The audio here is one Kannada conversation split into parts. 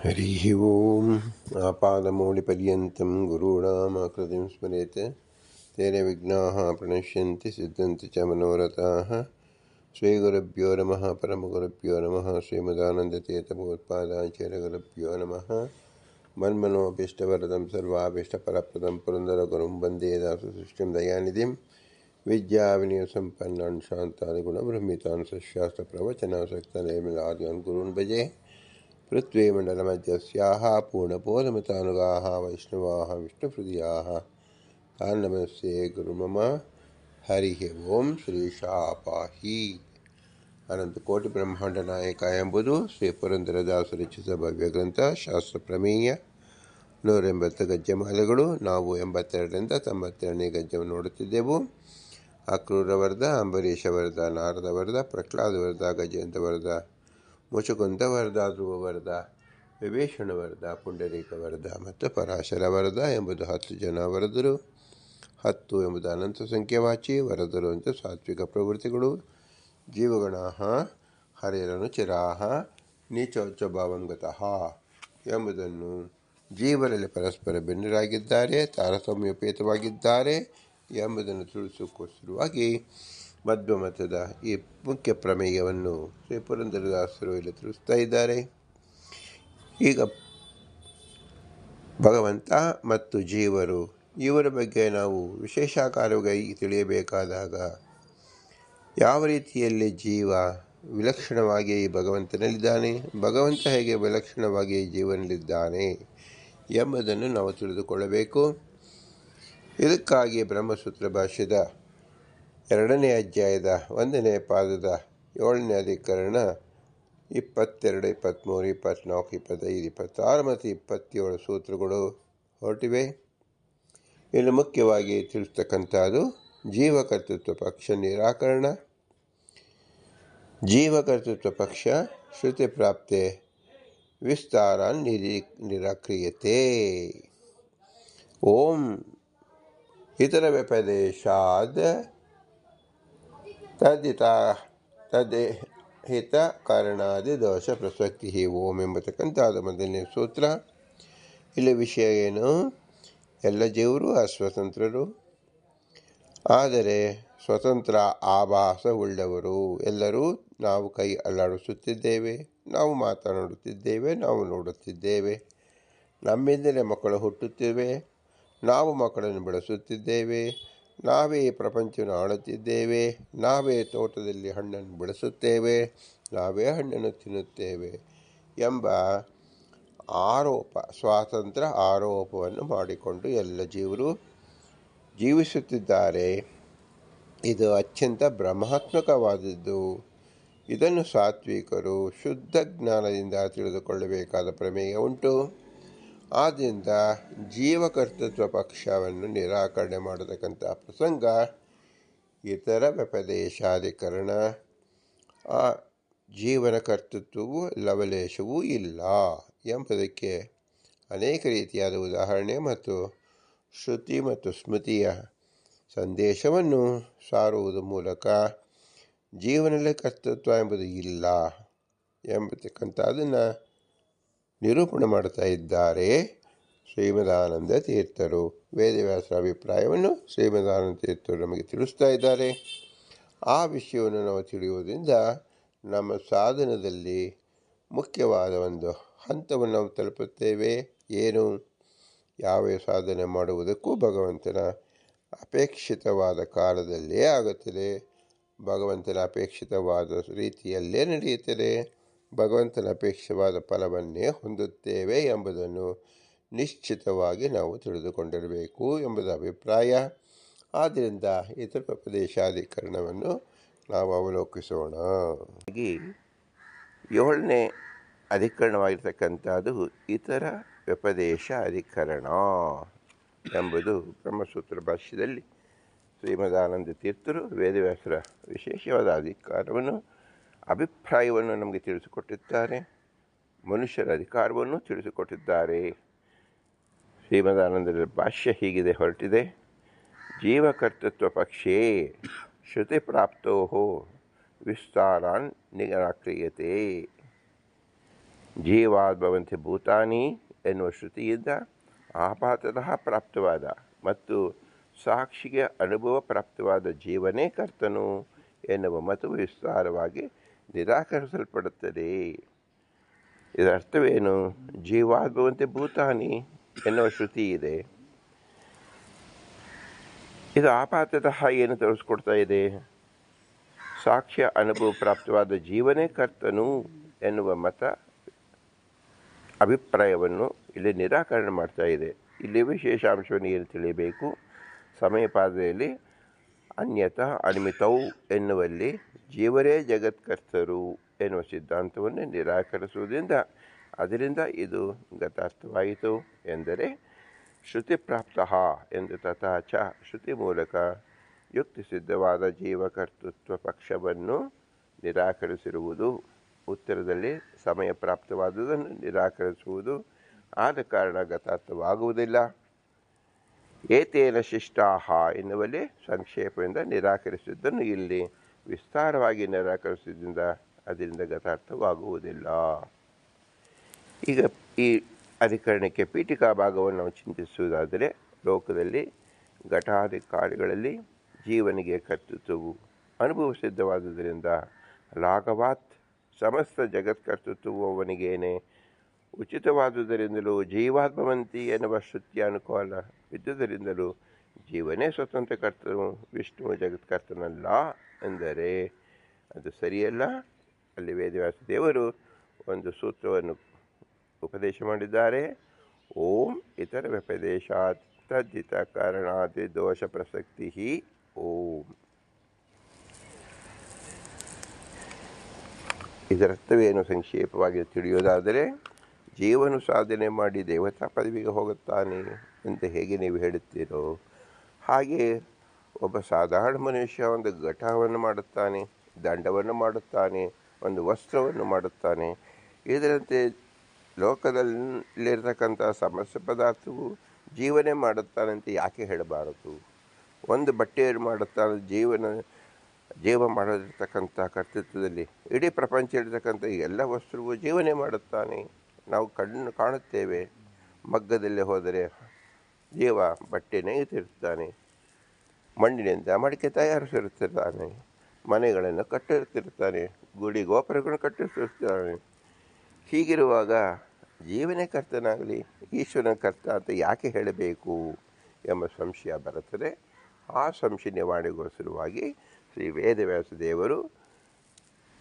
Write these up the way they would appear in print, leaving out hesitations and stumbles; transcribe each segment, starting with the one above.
हरिः ओम् आपादमौलिपर्यन्तं गुरूणामाकृतिं स्मरेत् तेन विघ्नाः प्रणश्यन्ति सिद्धन्ति च मनोरथाः श्रीगुरुभ्यो नमः परमगुरुभ्यो नमः श्रीमदानन्दतीर्थभगवत्पादाचार्यगुरुभ्यो नमः मन्मनोऽभीष्टवरदं सर्वाभीष्टफलप्रदं पुरन्दरगुरुं वन्दे दाससृष्टिं दयानिधिं विद्याविनयसम्पन्नान् शान्तादिगुणबृंहितान् सशास्त्रप्रवचनासक्तनेमिलाद्यान् गुरून् भजे पृथ्वीमण्डलमध्यस्याः पूर्णबोधमतानुगाः वैष्णवाः विष्णुहृदयाः तान् नमस्ते गुरुमम ಹರಿಃ ಓಂ ಶ್ರೀಶಾಪಾಹಿ ಅನಂತ ಕೋಟಿ ಬ್ರಹ್ಮಾಂಡ ನಾಯಕ ಎಂಬುದು ಶ್ರೀ ಪುರಂದರದಾಸರು ರಚಿಸಿದ ಭವ್ಯ ಗ್ರಂಥ ಶಾಸ್ತ್ರ ಪ್ರಮೇಯ 180 ಗಜ್ಜಮಾಲೆಗಳು. ನಾವು 82ರಿಂದ 92ನೇ ಗಜ್ಜವನ್ನು ನೋಡುತ್ತಿದ್ದೆವು. ಅಕ್ರೂರ ವರದ, ಅಂಬರೀಷ ವರದ, ನಾರದ ವರದ, ಪ್ರಹ್ಲಾದ ವರದ, ಗಜೇಂದ್ರ ವರದ, ಮುಚುಕುಂದ ವರದ, ಧ್ರುವ ವರದ, ವಿಭೀಷಣ ವರದ, ಪುಂಡರೀಕ ವರದ ಮತ್ತು ಪರಾಶರ ವರದ ಎಂಬುದು 10 ಜನ ವರದರು. 10 ಎಂಬುದು ಅನಂತ ಸಂಖ್ಯಾವಾಚಿ. ವರದರು ಅಂತ ಸಾತ್ವಿಕ ಪ್ರವೃತ್ತಿಗಳು. ಜೀವಗಣಾಃ ಹರೇರನುಚರಾಃ ನೀಚೋಚ್ಚಭಾವಂ ಗತಃ ಎಂಬುದನ್ನು ಜೀವರಲ್ಲಿ ಪರಸ್ಪರ ಭಿನ್ನರಾಗಿದ್ದಾರೆ, ತಾರತಮ್ಯೋಪೇತವಾಗಿದ್ದಾರೆ ಎಂಬುದನ್ನು ತಿಳಿಸೋಕ್ಕೋಸ್ಕರವಾಗಿ ಮಧ್ವಮತದ ಈ ಮುಖ್ಯ ಪ್ರಮೇಯವನ್ನು ಶ್ರೀ ಪುರಂದರದಾಸರು ಇಲ್ಲಿ ತಿಳಿಸ್ತಾ ಇದ್ದಾರೆ. ಈಗ ಭಗವಂತ ಮತ್ತು ಜೀವರು ಇವರ ಬಗ್ಗೆ ನಾವು ವಿಶೇಷಾಕಾರವಾಗಿ ತಿಳಿಯಬೇಕಾದಾಗ ಯಾವ ರೀತಿಯಲ್ಲಿ ಜೀವ ವಿಲಕ್ಷಣವಾಗಿ ಭಗವಂತನಲ್ಲಿದ್ದಾನೆ, ಭಗವಂತ ಹೇಗೆ ವಿಲಕ್ಷಣವಾಗಿ ಜೀವನಲ್ಲಿದ್ದಾನೆ ಎಂಬುದನ್ನು ನಾವು ತಿಳಿದುಕೊಳ್ಳಬೇಕು. ಇದಕ್ಕಾಗಿ ಬ್ರಹ್ಮಸೂತ್ರ ಭಾಷ್ಯದ 2ನೇ ಅಧ್ಯಾಯದ 1ನೇ ಪಾದದ 7ನೇ ಅಧಿಕರಣ 22, 23, 24, 25, 26 ಮತ್ತು 27 ಸೂತ್ರಗಳು ಹೊರಟಿವೆ. ಇಲ್ಲಿ ಮುಖ್ಯವಾಗಿ ತಿಳಿಸ್ತಕ್ಕಂಥದ್ದು ಜೀವಕರ್ತೃತ್ವ ಪಕ್ಷ ನಿರಾಕರಣ. ಜೀವಕರ್ತೃತ್ವ ಪಕ್ಷ ಶ್ರುತಿ ಪ್ರಾಪ್ತೆ ವಿಸ್ತಾರ ನಿರಾಕ್ರಿಯತೆ. ಓಂ ಇತರ ವ್ಯಪದೇಶಾದ್ ತದ್ಹಿತ ಕಾರಣಾದಿ ದೋಷ ಪ್ರಸಕ್ತಿ ಓಂ ಎಂಬತಕ್ಕಂಥದ್ದು ಮೊದಲನೇ ಸೂತ್ರ. ಇಲ್ಲಿ ವಿಷಯ ಏನು? ಎಲ್ಲ ಜೀವರು ಅಸ್ವತಂತ್ರರು, ಆದರೆ ಸ್ವತಂತ್ರ ಆಭಾಸವುಳ್ಳವರು. ಎಲ್ಲರೂ ನಾವು ಕೈ ಅಲ್ಲಾಡಿಸುತ್ತಿದ್ದೇವೆ, ನಾವು ಮಾತನಾಡುತ್ತಿದ್ದೇವೆ, ನಾವು ನೋಡುತ್ತಿದ್ದೇವೆ. ನಮ್ಮಿಂದಲೇ ಮಕ್ಕಳು ಹುಟ್ಟುತ್ತಿವೆ, ನಾವು ಮಕ್ಕಳನ್ನು ಬೆಳೆಸುತ್ತಿದ್ದೇವೆ, ನಾವೇ ಈ ಪ್ರಪಂಚವನ್ನು ಆಳುತ್ತಿದ್ದೇವೆ, ನಾವೇ ತೋಟದಲ್ಲಿ ಹಣ್ಣನ್ನು ಬೆಳೆಸುತ್ತೇವೆ, ನಾವೇ ಹಣ್ಣನ್ನು ತಿನ್ನುತ್ತೇವೆ ಎಂಬ ಸ್ವಾತಂತ್ರ್ಯ ಆರೋಪವನ್ನು ಮಾಡಿಕೊಂಡು ಎಲ್ಲ ಜೀವರು ಜೀವಿಸುತ್ತಿದ್ದಾರೆ. ಇದು ಅತ್ಯಂತ ಭ್ರಮಾತ್ಮಕವಾದದ್ದು. ಇದನ್ನು ಸಾತ್ವಿಕರು ಶುದ್ಧ ಜ್ಞಾನದಿಂದ ತಿಳಿದುಕೊಳ್ಳಬೇಕಾದ ಪ್ರಮೇಯ ಉಂಟು. ಆದ್ದರಿಂದ ಜೀವಕರ್ತೃತ್ವ ಪಕ್ಷವನ್ನು ನಿರಾಕರಣೆ ಮಾಡತಕ್ಕಂಥ ಪ್ರಸಂಗ ಇತರ ವ್ಯಪದೇಶಾಧಿಕರಣ. ಆ ಜೀವನ ಕರ್ತೃತ್ವವು ಲವಲೇಶವೂ ಇಲ್ಲ ಎಂಬುದಕ್ಕೆ ಅನೇಕ ರೀತಿಯಾದ ಉದಾಹರಣೆ ಮತ್ತು ಶ್ರುತಿ ಮತ್ತು ಸ್ಮೃತಿಯ ಸಂದೇಶವನ್ನು ಸಾರುವುದರ ಮೂಲಕ ಜೀವನದಲ್ಲಿ ಕರ್ತೃತ್ವ ಎಂಬುದು ಇಲ್ಲ ಎಂಬತಕ್ಕಂಥದ್ದನ್ನು ನಿರೂಪಣೆ ಮಾಡ್ತಾ ಇದ್ದಾರೆ ಶ್ರೀಮದಾನಂದ ತೀರ್ಥರು. ವೇದವ್ಯಾಸರ ಅಭಿಪ್ರಾಯವನ್ನು ಶ್ರೀಮದಾನಂದ ತೀರ್ಥರು ನಮಗೆ ತಿಳಿಸ್ತಾ ಇದ್ದಾರೆ. ಆ ವಿಷಯವನ್ನು ನಾವು ತಿಳಿಯುವುದರಿಂದ ನಮ್ಮ ಸಾಧನದಲ್ಲಿ ಮುಖ್ಯವಾದ ಒಂದು ಹಂತವನ್ನು ನಾವು ತಲುಪುತ್ತೇವೆ. ಏನು? ಯಾವ ಸಾಧನೆ ಮಾಡುವುದಕ್ಕೂ ಭಗವಂತನ ಅಪೇಕ್ಷಿತವಾದ ಕಾಲದಲ್ಲೇ ಆಗುತ್ತದೆ, ಭಗವಂತನ ಅಪೇಕ್ಷಿತವಾದ ರೀತಿಯಲ್ಲೇ ನಡೆಯುತ್ತದೆ, ಭಗವಂತನ ಅಪೇಕ್ಷಿತವಾದ ಫಲವನ್ನೇ ಹೊಂದುತ್ತೇವೆ ಎಂಬುದನ್ನು ನಿಶ್ಚಿತವಾಗಿ ನಾವು ತಿಳಿದುಕೊಂಡಿರಬೇಕು ಎಂಬುದು ಅಭಿಪ್ರಾಯ. ಆದ್ದರಿಂದ ಇತರ ಉಪದೇಶಾಧಿಕರಣವನ್ನು ನಾವು ಅವಲೋಕಿಸೋಣ. ಹಾಗಾಗಿ 7ನೇ ಅಧಿಕರಣವಾಗಿರ್ತಕ್ಕಂಥದ್ದು ಇತರ ವ್ಯಪದೇಶ ಅಧಿಕರಣ ಎಂಬುದು ಬ್ರಹ್ಮಸೂತ್ರ ಭಾಷ್ಯದಲ್ಲಿ ಶ್ರೀಮದಾನಂದ ತೀರ್ಥರು ವೇದವ್ಯಾಸರ ವಿಶೇಷವಾದ ಅಭಿಪ್ರಾಯವನ್ನು ನಮಗೆ ತಿಳಿಸಿಕೊಟ್ಟಿದ್ದಾರೆ. ಮನುಷ್ಯರ ಅಧಿಕಾರವನ್ನು ತಿಳಿಸಿಕೊಟ್ಟಿದ್ದಾರೆ. ಶ್ರೀಮದಾನಂದರ ಭಾಷ್ಯ ಹೀಗಿದೆ ಹೊರಟಿದೆ. ಜೀವಕರ್ತೃತ್ವ ಪಕ್ಷೇ ಶ್ರುತಿ ಪ್ರಾಪ್ತೋ ವಿಸ್ತಾರಾನ್ ನಿರಾಕ್ರಿಯತೆ. ಜೀವಾದ್ಭವಂತಿ ಭೂತಾನಿ ಎನ್ನುವ ಶ್ರುತಿಯಿಂದ ಆಪಾತತಃ ಪ್ರಾಪ್ತವಾದ ಮತ್ತು ಸಾಕ್ಷಿಗೆ ಅನುಭವ ಪ್ರಾಪ್ತವಾದ ಜೀವನೇ ಕರ್ತನು ಎನ್ನುವ ಮತವು ವಿಸ್ತಾರವಾಗಿ ನಿರಾಕರಿಸಲ್ಪಡುತ್ತದೆ. ಇದರ ಅರ್ಥವೇನು? ಜೀವಾದ್ಭವಂತಿ ಭೂತಾನಿ ಎನ್ನುವ ಶ್ರುತಿ ಇದೆ. ಇದು ಆಪಾತತಃ ಏನು ತೋರಿಸ್ಕೊಡ್ತಾ ಇದೆ? ಸಾಕ್ಷ್ಯ ಅನುಭವ ಪ್ರಾಪ್ತವಾದ ಜೀವನೇ ಕರ್ತನು ಎನ್ನುವ ಮತ ಅಭಿಪ್ರಾಯವನ್ನು ಇಲ್ಲಿ ನಿರಾಕರಣೆ ಮಾಡ್ತಾ ಇದೆ. ಇಲ್ಲಿ ವಿಶೇಷಾಂಶವನ್ನು ಏನು ತಿಳಿಯಬೇಕು? ಸಮಯಪಾದದಲ್ಲಿ ಅನ್ಯತಃ ಅನಿಮಿತೌ ಎನ್ನುವಲ್ಲಿ ಜೀವರೇ ಜಗತ್ಕರ್ತರು ಎನ್ನುವ ಸಿದ್ಧಾಂತವನ್ನು ನಿರಾಕರಿಸುವುದರಿಂದ ಅದರಿಂದ ಇದು ಗತಾರ್ಥವಾಯಿತು ಎಂದರೆ ಶ್ರುತಿ ಪ್ರಾಪ್ತ ಎಂದು ತಥಾಚ ಶ್ರುತಿ ಮೂಲಕ ಯುಕ್ತಿಸಿದ್ಧವಾದ ಜೀವಕರ್ತೃತ್ವ ಪಕ್ಷವನ್ನು ನಿರಾಕರಿಸಿರುವುದು. ಉತ್ತರದಲ್ಲಿ ಸಮಯ ಪ್ರಾಪ್ತವಾದುದನ್ನು ನಿರಾಕರಿಸುವುದು ಆದ ಕಾರಣ ಗತಾರ್ಥವಾಗುವುದಿಲ್ಲ. ಏತೇನ ಶಿಷ್ಟಾಹ ಎನ್ನುವಲ್ಲಿ ಸಂಕ್ಷೇಪದಿಂದ ನಿರಾಕರಿಸಿದ್ದನ್ನು ಇಲ್ಲಿ ವಿಸ್ತಾರವಾಗಿ ನಿರಾಕರಿಸಿದ್ದರಿಂದ ಅದರಿಂದ ಗತಾರ್ಥವಾಗುವುದಿಲ್ಲ. ಈಗ ಈ ಅಧಿಕರಣಕ್ಕೆ ಪೀಠಿಕಾ ಭಾಗವನ್ನು ನಾವು ಚಿಂತಿಸುವುದಾದರೆ, ಲೋಕದಲ್ಲಿ ಘಟಾದಿ ಕಾರ್ಯಗಳಲ್ಲಿ ಜೀವನಿಗೆ ಕರ್ತೃತ್ವವು ಅನುಭವ ಸಿದ್ಧವಾದುದರಿಂದ ಲಾಘವಾತ್ ಸಮಸ್ತ ಜಗತ್ಕರ್ತೃತ್ವವು ಅವನಿಗೇನೆ ಉಚಿತವಾದುದರಿಂದಲೂ ಜೀವಾತ್ಮವಂತಿ ಎನ್ನುವ ಶ್ರುತಿಯ ಅನುಕೂಲ ಇದ್ದುದರಿಂದಲೂ ಜೀವನೇ ಸ್ವತಂತ್ರ ಕರ್ತನು, ವಿಷ್ಣು ಜಗತ್ಕರ್ತನಲ್ಲ ಎಂದರೆ ಅದು ಸರಿಯಲ್ಲ. ಅಲ್ಲಿ ವೇದವ್ಯಾಸ ದೇವರು ಒಂದು ಸೂತ್ರವನ್ನು ಉಪದೇಶ ಮಾಡಿದ್ದಾರೆ. ಓಂ ಇತರ ವ್ಯಪದೇಶಾತ್ ತದ್ದಿತ ಕಾರಣಾದಿ ದೋಷ ಪ್ರಸಕ್ತಿ ಓಂ. ಇದರರ್ಥವೇನು ಸಂಕ್ಷೇಪವಾಗಿ ತಿಳಿಯೋದಾದರೆ, ಜೀವನು ಸಾಧನೆ ಮಾಡಿ ದೇವತಾ ಪದವಿಗೆ ಹೋಗುತ್ತಾನೆ ಅಂತ ಹೇಗೆ ನೀವು ಹೇಳುತ್ತೀರೋ, ಹಾಗೆ ಒಬ್ಬ ಸಾಧಾರಣ ಮನುಷ್ಯ ಒಂದು ಘಟವನ್ನು ಮಾಡುತ್ತಾನೆ, ದಂಡವನ್ನು ಮಾಡುತ್ತಾನೆ, ಒಂದು ವಸ್ತ್ರವನ್ನು ಮಾಡುತ್ತಾನೆ. ಇದರಂತೆ ಲೋಕದಲ್ಲಿರ್ತಕ್ಕಂಥ ಸಮಸ್ತ ಪದಾರ್ಥವು ಜೀವನೇ ಮಾಡುತ್ತಾನಂತೆ ಯಾಕೆ ಹೇಳಬಾರದು? ಒಂದು ಬಟ್ಟೆಯನ್ನು ಮಾಡುತ್ತಾನೆ, ಜೀವ ಮಾಡೋದಿರ್ತಕ್ಕಂಥ ಕರ್ತೃತ್ವದಲ್ಲಿ ಇಡೀ ಪ್ರಪಂಚ ಇರತಕ್ಕಂಥ ಎಲ್ಲ ವಸ್ತುವು ಜೀವನೇ ಮಾಡುತ್ತಾನೆ. ನಾವು ಕಣ್ಣು ಕಾಣುತ್ತೇವೆ. ಮಗ್ಗದಲ್ಲಿ ಹೋದರೆ ಜೀವ ಬಟ್ಟೆ ನೇಯುತ್ತಿರುತ್ತಾನೆ, ಮಣ್ಣಿನಿಂದ ಮಡಿಕೆ ತಯಾರಿಸಿರುತ್ತಿದ್ದಾನೆ, ಮನೆಗಳನ್ನು ಕಟ್ಟಿರುತ್ತಿರ್ತಾನೆ, ಗುಡಿ ಗೋಪುರಗಳನ್ನು ಕಟ್ಟಿರುತ್ತಿರ್ತಾನೆ. ಹೀಗಿರುವಾಗ ಜೀವನೇ ಕರ್ತನಾಗಲಿ ಈಶ್ವರನ ಕರ್ತ ಅಂತ ಯಾಕೆ ಹೇಳಬೇಕು ಎಂಬ ಸಂಶಯ ಬರುತ್ತದೆ. ಆ ಸಂಶಯ ನಿವಾರಣೆಗೋಸ್ಕರವಾಗಿ ಶ್ರೀ ವೇದವ್ಯಾಸ ದೇವರು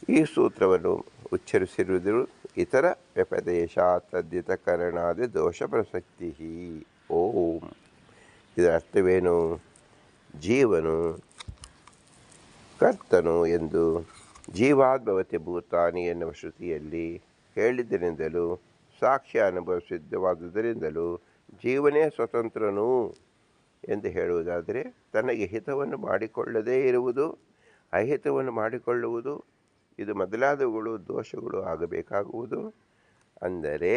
ಈ ಸೂತ್ರವನ್ನು ಉಚ್ಚರಿಸಿರುವುದು. ಇತರ ವ್ಯಪದೇಶ ತದ್ದಿತ ಕರಣಾದಿ ದೋಷ ಪ್ರಸಕ್ತಿ ಓಂ. ಇದರ ಅರ್ಥವೇನು? ಜೀವನು ಕರ್ತನು ಎಂದು ಜೀವಾದ್ಭವತಿ ಭೂತಾನಿ ಎನ್ನುವ ಶ್ರುತಿಯಲ್ಲಿ ಹೇಳಿದ್ದರಿಂದಲೂ ಸಾಕ್ಷ್ಯ ಅನುಭವ ಸಿದ್ಧವಾದುದರಿಂದಲೂ ಜೀವನೇ ಸ್ವತಂತ್ರನು ಎಂದು ಹೇಳುವುದಾದರೆ, ತನಗೆ ಹಿತವನ್ನು ಮಾಡಿಕೊಳ್ಳದೇ ಇರುವುದು, ಅಹಿತವನ್ನು ಮಾಡಿಕೊಳ್ಳುವುದು, ಇದು ಮೊದಲಾದವುಗಳು ದೋಷಗಳು ಆಗಬೇಕಾಗುವುದು. ಅಂದರೆ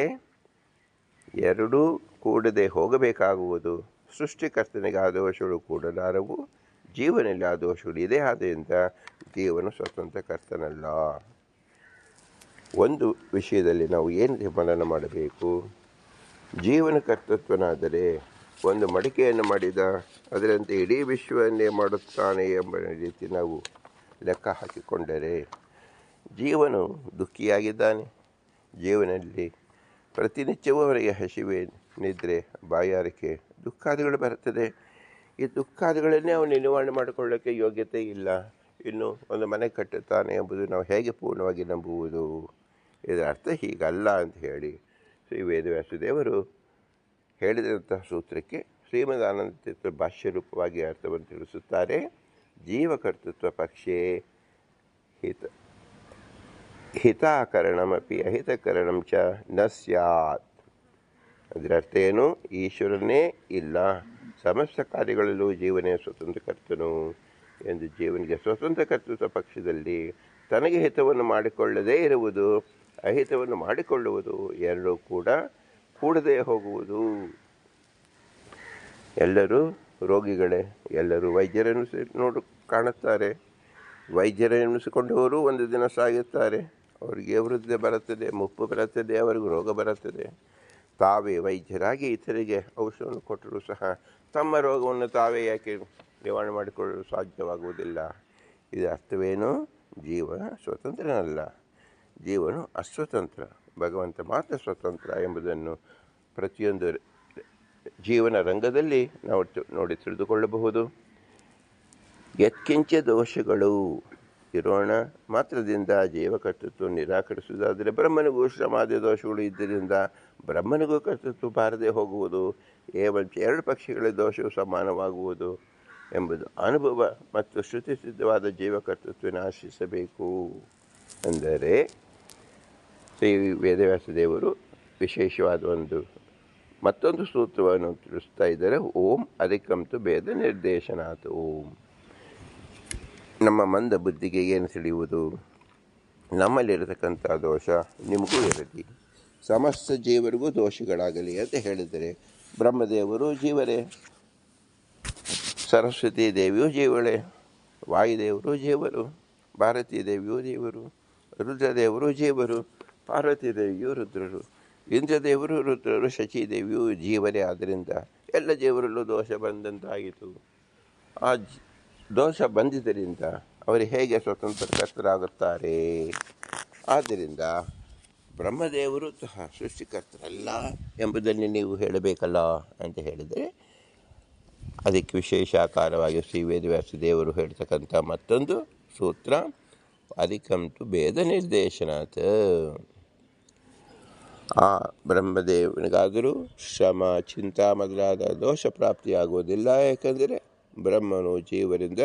ಎರಡೂ ಕೂಡದೆ ಹೋಗಬೇಕಾಗುವುದು. ಸೃಷ್ಟಿಕರ್ತನಿಗೆ ಆ ದೋಷಗಳು ಕೂಡಲಾರವು, ಜೀವನಲ್ಲಿ ಆ ದೋಷಗಳು ಇದೆ. ಆದ್ದರಿಂದ ಜೀವನ ಸ್ವತಂತ್ರ ಕರ್ತನಲ್ಲ. ಒಂದು ವಿಷಯದಲ್ಲಿ ನಾವು ಏನು ಮನನ ಮಾಡಬೇಕು? ಜೀವನ ಕರ್ತೃತ್ವನಾದರೆ ಒಂದು ಮಡಿಕೆಯನ್ನು ಮಾಡಿದ ಅದರಂತೆ ಇಡೀ ವಿಶ್ವವನ್ನೇ ಮಾಡುತ್ತಾನೆ ಎಂಬ ರೀತಿ ನಾವು ಲೆಕ್ಕ ಹಾಕಿಕೊಂಡರೆ ಜೀವನು ದುಃಖಿಯಾಗಿದ್ದಾನೆ. ಜೀವನಲ್ಲಿ ಪ್ರತಿನಿತ್ಯವೂ ಅವರಿಗೆ ಹಸಿವೆ, ನಿದ್ರೆ, ಬಾಯಾರಿಕೆ, ದುಃಖಾದಿಗಳು ಬರುತ್ತದೆ. ಈ ದುಃಖಾದಿಗಳನ್ನೇ ಅವನು ನಿವಾರಣೆ ಮಾಡಿಕೊಳ್ಳೋಕ್ಕೆ ಯೋಗ್ಯತೆ ಇಲ್ಲ. ಇನ್ನು ಒಂದು ಮನೆ ಕಟ್ಟುತ್ತಾನೆ ಎಂಬುದು ನಾವು ಹೇಗೆ ಪೂರ್ಣವಾಗಿ ನಂಬುವುದು? ಇದರ ಅರ್ಥ ಹೀಗಲ್ಲ ಅಂತ ಹೇಳಿ ಶ್ರೀ ವೇದವ್ಯಾಸದೇವರು ಹೇಳಿದಂತಹ ಸೂತ್ರಕ್ಕೆ ಶ್ರೀಮದಾನಂದ ತೀರ್ಥ ಭಾಷ್ಯ ರೂಪವಾಗಿ ಅರ್ಥವನ್ನು ತಿಳಿಸುತ್ತಾರೆ. ಜೀವಕರ್ತೃತ್ವ ಪಕ್ಷೇ ಹಿತಾಕರಣಮಪಿ ಅಹಿತಕರಣಂ ಚ ನ ಸ್ಯಾತ್. ಅದರ ಅರ್ಥ ಏನು? ಈಶ್ವರನೇ ಇಲ್ಲ, ಸಮಸ್ತ ಕಾರ್ಯಗಳಲ್ಲೂ ಜೀವನೇ ಸ್ವತಂತ್ರ ಕರ್ತನು ಎಂದು ಜೀವನಿಗೆ ಸ್ವತಂತ್ರ ಕರ್ತೃತ್ವ ಪಕ್ಷದಲ್ಲಿ ತನಗೆ ಹಿತವನ್ನು ಮಾಡಿಕೊಳ್ಳದೇ ಇರುವುದು, ಅಹಿತವನ್ನು ಮಾಡಿಕೊಳ್ಳುವುದು ಎರಡೂ ಕೂಡ ಕೂಡದೇ ಹೋಗುವುದು. ಎಲ್ಲರೂ ರೋಗಿಗಳೇ, ಎಲ್ಲರೂ ವೈದ್ಯರನ್ನು ಕಾಣುತ್ತಾರೆ. ವೈದ್ಯರನ್ನಿಸಿಕೊಂಡವರು ಒಂದು ದಿನ ಸಾಗುತ್ತಾರೆ. ಅವರಿಗೆ ವೃದ್ಧಿ ಬರುತ್ತದೆ, ಮುಪ್ಪು ಬರುತ್ತದೆ, ಅವರಿಗೂ ರೋಗ ಬರುತ್ತದೆ. ತಾವೇ ವೈದ್ಯರಾಗಿ ಇತರಿಗೆ ಔಷಧವನ್ನು ಕೊಟ್ಟರೂ ಸಹ ತಮ್ಮ ರೋಗವನ್ನು ತಾವೇ ಯಾಕೆ ನಿವಾರಣೆ ಮಾಡಿಕೊಳ್ಳಲು ಸಾಧ್ಯವಾಗುವುದಿಲ್ಲ? ಇದರ ಅರ್ಥವೇನು? ಜೀವ ಸ್ವತಂತ್ರನಲ್ಲ, ಜೀವನು ಅಸ್ವತಂತ್ರ, ಭಗವಂತ ಮಾತ್ರ ಸ್ವತಂತ್ರ ಎಂಬುದನ್ನು ಪ್ರತಿಯೊಂದು ಜೀವನ ರಂಗದಲ್ಲಿ ನಾವು ನೋಡಿ ತಿಳಿದುಕೊಳ್ಳಬಹುದು. ಯತ್ಕಿಂಚ ದೋಷಗಳು ಇರೋಣ ಮಾತ್ರದಿಂದ ಜೀವಕರ್ತೃತ್ವ ನಿರಾಕರಿಸುವುದಾದರೆ ಬ್ರಹ್ಮನಿಗೂ ಶ್ರಮಾದಿ ದೋಷಗಳು ಇದ್ದರಿಂದ ಬ್ರಹ್ಮನಿಗೂ ಕರ್ತೃತ್ವ ಬಾರದೆ ಹೋಗುವುದು. ಎರಡು ಪಕ್ಷಿಗಳ ದೋಷವು ಸಮಾನವಾಗುವುದು ಎಂಬುದು ಅನುಭವ ಮತ್ತು ಶ್ರುತಿ ಸಿದ್ಧವಾದ ಜೀವಕರ್ತೃತ್ವವನ್ನು ಆಶ್ರಯಿಸಬೇಕು. ಅಂದರೆ ಶ್ರೀ ವೇದವ್ಯಾಸ ದೇವರು ವಿಶೇಷವಾದ ಮತ್ತೊಂದು ಸೂತ್ರವನ್ನು ತಿಳಿಸ್ತಾ ಇದ್ದಾರೆ. ಓಂ ಅಧಿಕಂತು ಭೇದ ನಿರ್ದೇಶನಾತ್. ಓಂ ನಮ್ಮ ಮಂದ ಬುದ್ಧಿಗೆ ಏನು ತಿಳಿಯುವುದು? ನಮ್ಮಲ್ಲಿರತಕ್ಕಂಥ ದೋಷ ನಿಮಗೂ ಇರಲಿ, ಸಮಸ್ತ ಜೀವರಿಗೂ ದೋಷಗಳಾಗಲಿ ಅಂತ ಹೇಳಿದರೆ ಬ್ರಹ್ಮದೇವರು ಜೀವರೇ, ಸರಸ್ವತಿ ದೇವಿಯೂ ಜೀವಳೇ, ವಾಯುದೇವರು ಜೀವರು, ಭಾರತೀ ದೇವಿಯೂ ಜೀವರು, ರುದ್ರದೇವರು ಜೀವರು, ಪಾರ್ವತಿ ದೇವಿಯೂ ರುದ್ರರು, ಇಂದ್ರದೇವರು ರುದ್ರರು, ಶಚಿದೇವಿಯೂ ಜೀವರೇ. ಆದ್ದರಿಂದ ಎಲ್ಲ ಜೀವರಲ್ಲೂ ದೋಷ ಬಂದಂತಾಯಿತು. ಆ ದೋಷ ಬಂದಿದ್ದರಿಂದ ಅವರು ಹೇಗೆ ಸ್ವತಂತ್ರಕರ್ತರಾಗುತ್ತಾರೆ? ಆದ್ದರಿಂದ ಬ್ರಹ್ಮದೇವರು ಸಹ ಸೃಷ್ಟಿಕರ್ತರಲ್ಲ ಎಂಬುದನ್ನು ನೀವು ಹೇಳಬೇಕಲ್ಲ ಅಂತ ಹೇಳಿದರೆ, ಅದಕ್ಕೆ ವಿಶೇಷಾಕಾರವಾಗಿ ಶ್ರೀ ವೇದವ್ಯಾಸ ದೇವರು ಹೇಳ್ತಕ್ಕಂಥ ಮತ್ತೊಂದು ಸೂತ್ರ ಅಧಿಕಂತು ಭೇದ ನಿರ್ದೇಶನಾತ್. ಆ ಬ್ರಹ್ಮದೇವನಿಗಾದರೂ ಶ್ರಮ, ಚಿಂತ ಮೊದಲಾದ ದೋಷ ಪ್ರಾಪ್ತಿಯಾಗುವುದಿಲ್ಲ. ಏಕೆಂದರೆ ಬ್ರಹ್ಮನು ಜೀವರಿಂದ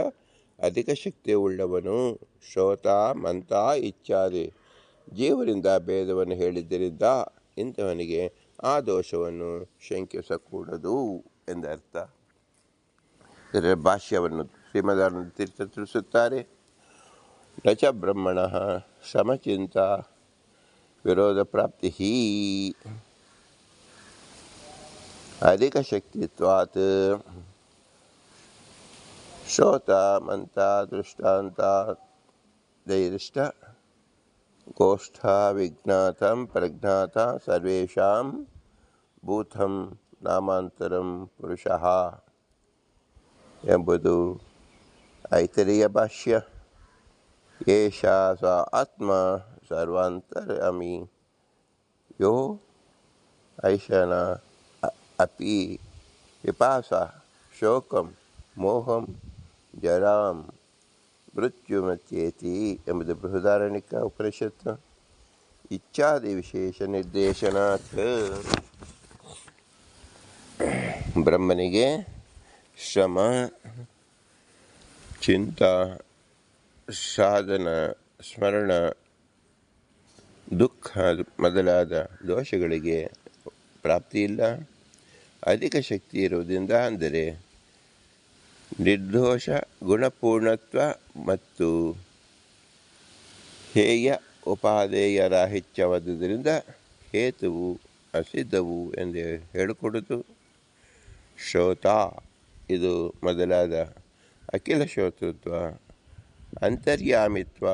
ಅಧಿಕ ಶಕ್ತಿ ಉಳ್ಳವನು. ಶ್ರೋತ, ಮಂತ ಇತ್ಯಾದಿ ಜೀವರಿಂದ ಭೇದವನ್ನು ಹೇಳಿದ್ದರಿಂದ ಇಂಥವನಿಗೆ ಆ ದೋಷವನ್ನು ಶಂಕಿಸಕೂಡದು ಎಂದರ್ಥ. ಇದರ ಭಾಷ್ಯವನ್ನು ಶ್ರೀಮದಾನಂದ ತೀರ್ಥ ತಿಳಿಸುತ್ತಾರೆ. ನಚ ಬ್ರಹ್ಮಣ ಸಮಚಿಂತ ವಿರೋಧ ಪ್ರಾಪ್ತಿ ಅಧಿಕ ಶಕ್ತಿತ್ವಾತ್ ಶ್ರೋತ ಮಂತ ದೃಷ್ಟಾಂತ ದೈರಿಷ್ಟ ಗೋಷ್ಠ ವಿಜ್ಞಾತಂ ಪ್ರಜ್ಞಾತ ಸರ್ವೇಷಾಂ ಭೂತಂ ನಾಮಾಂತರಂ ಪುರುಷಃ ಎಂಬುದು ಐತರೇಯ ಭಾಷ್ಯ. ಏಷಾ ಸ ಆತ್ಮ ಸರ್ವಾಂತರ್ಯಾಮಿ ಯೋ ಐಶನ ಅಪಿ ವಿಪಾಸ ಶೋಕಂ ಮೋಹಂ ಜರಾಂ ಮೃತ್ಯುಮತ್ಯೇತಿ ಎಂಬುದು ಬೃಹದಾರಣ್ಯಕ ಉಪನಿಷತ್ತು. ಇಚ್ಛಾದಿ ವಿಶೇಷ ನಿರ್ದೇಶನಾತ್ ಬ್ರಹ್ಮನಿಗೆ ಶ್ರಮ, ಚಿಂತ, ಸಾಧನ, ಸ್ಮರಣ, ದುಃಖ ಮೊದಲಾದ ದೋಷಗಳಿಗೆ ಪ್ರಾಪ್ತಿಯಿಲ್ಲ. ಅಧಿಕ ಶಕ್ತಿ ಇರುವುದರಿಂದ, ಅಂದರೆ ನಿರ್ದೋಷ ಗುಣಪೂರ್ಣತ್ವ ಮತ್ತು ಹೇಯ ಉಪಾದೇಯ ರಾಹಿತ್ಯವಾದುದರಿಂದ ಹೇತುವು ಅಸಿದ್ಧವು ಎಂದು ಹೇಳಿಕೊಡುವುದು. ಶ್ರೋತ ಇದು ಮೊದಲಾದ ಅಖಿಲ ಶ್ರೋತೃತ್ವ, ಅಂತರ್ಯಾಮಿತ್ವ,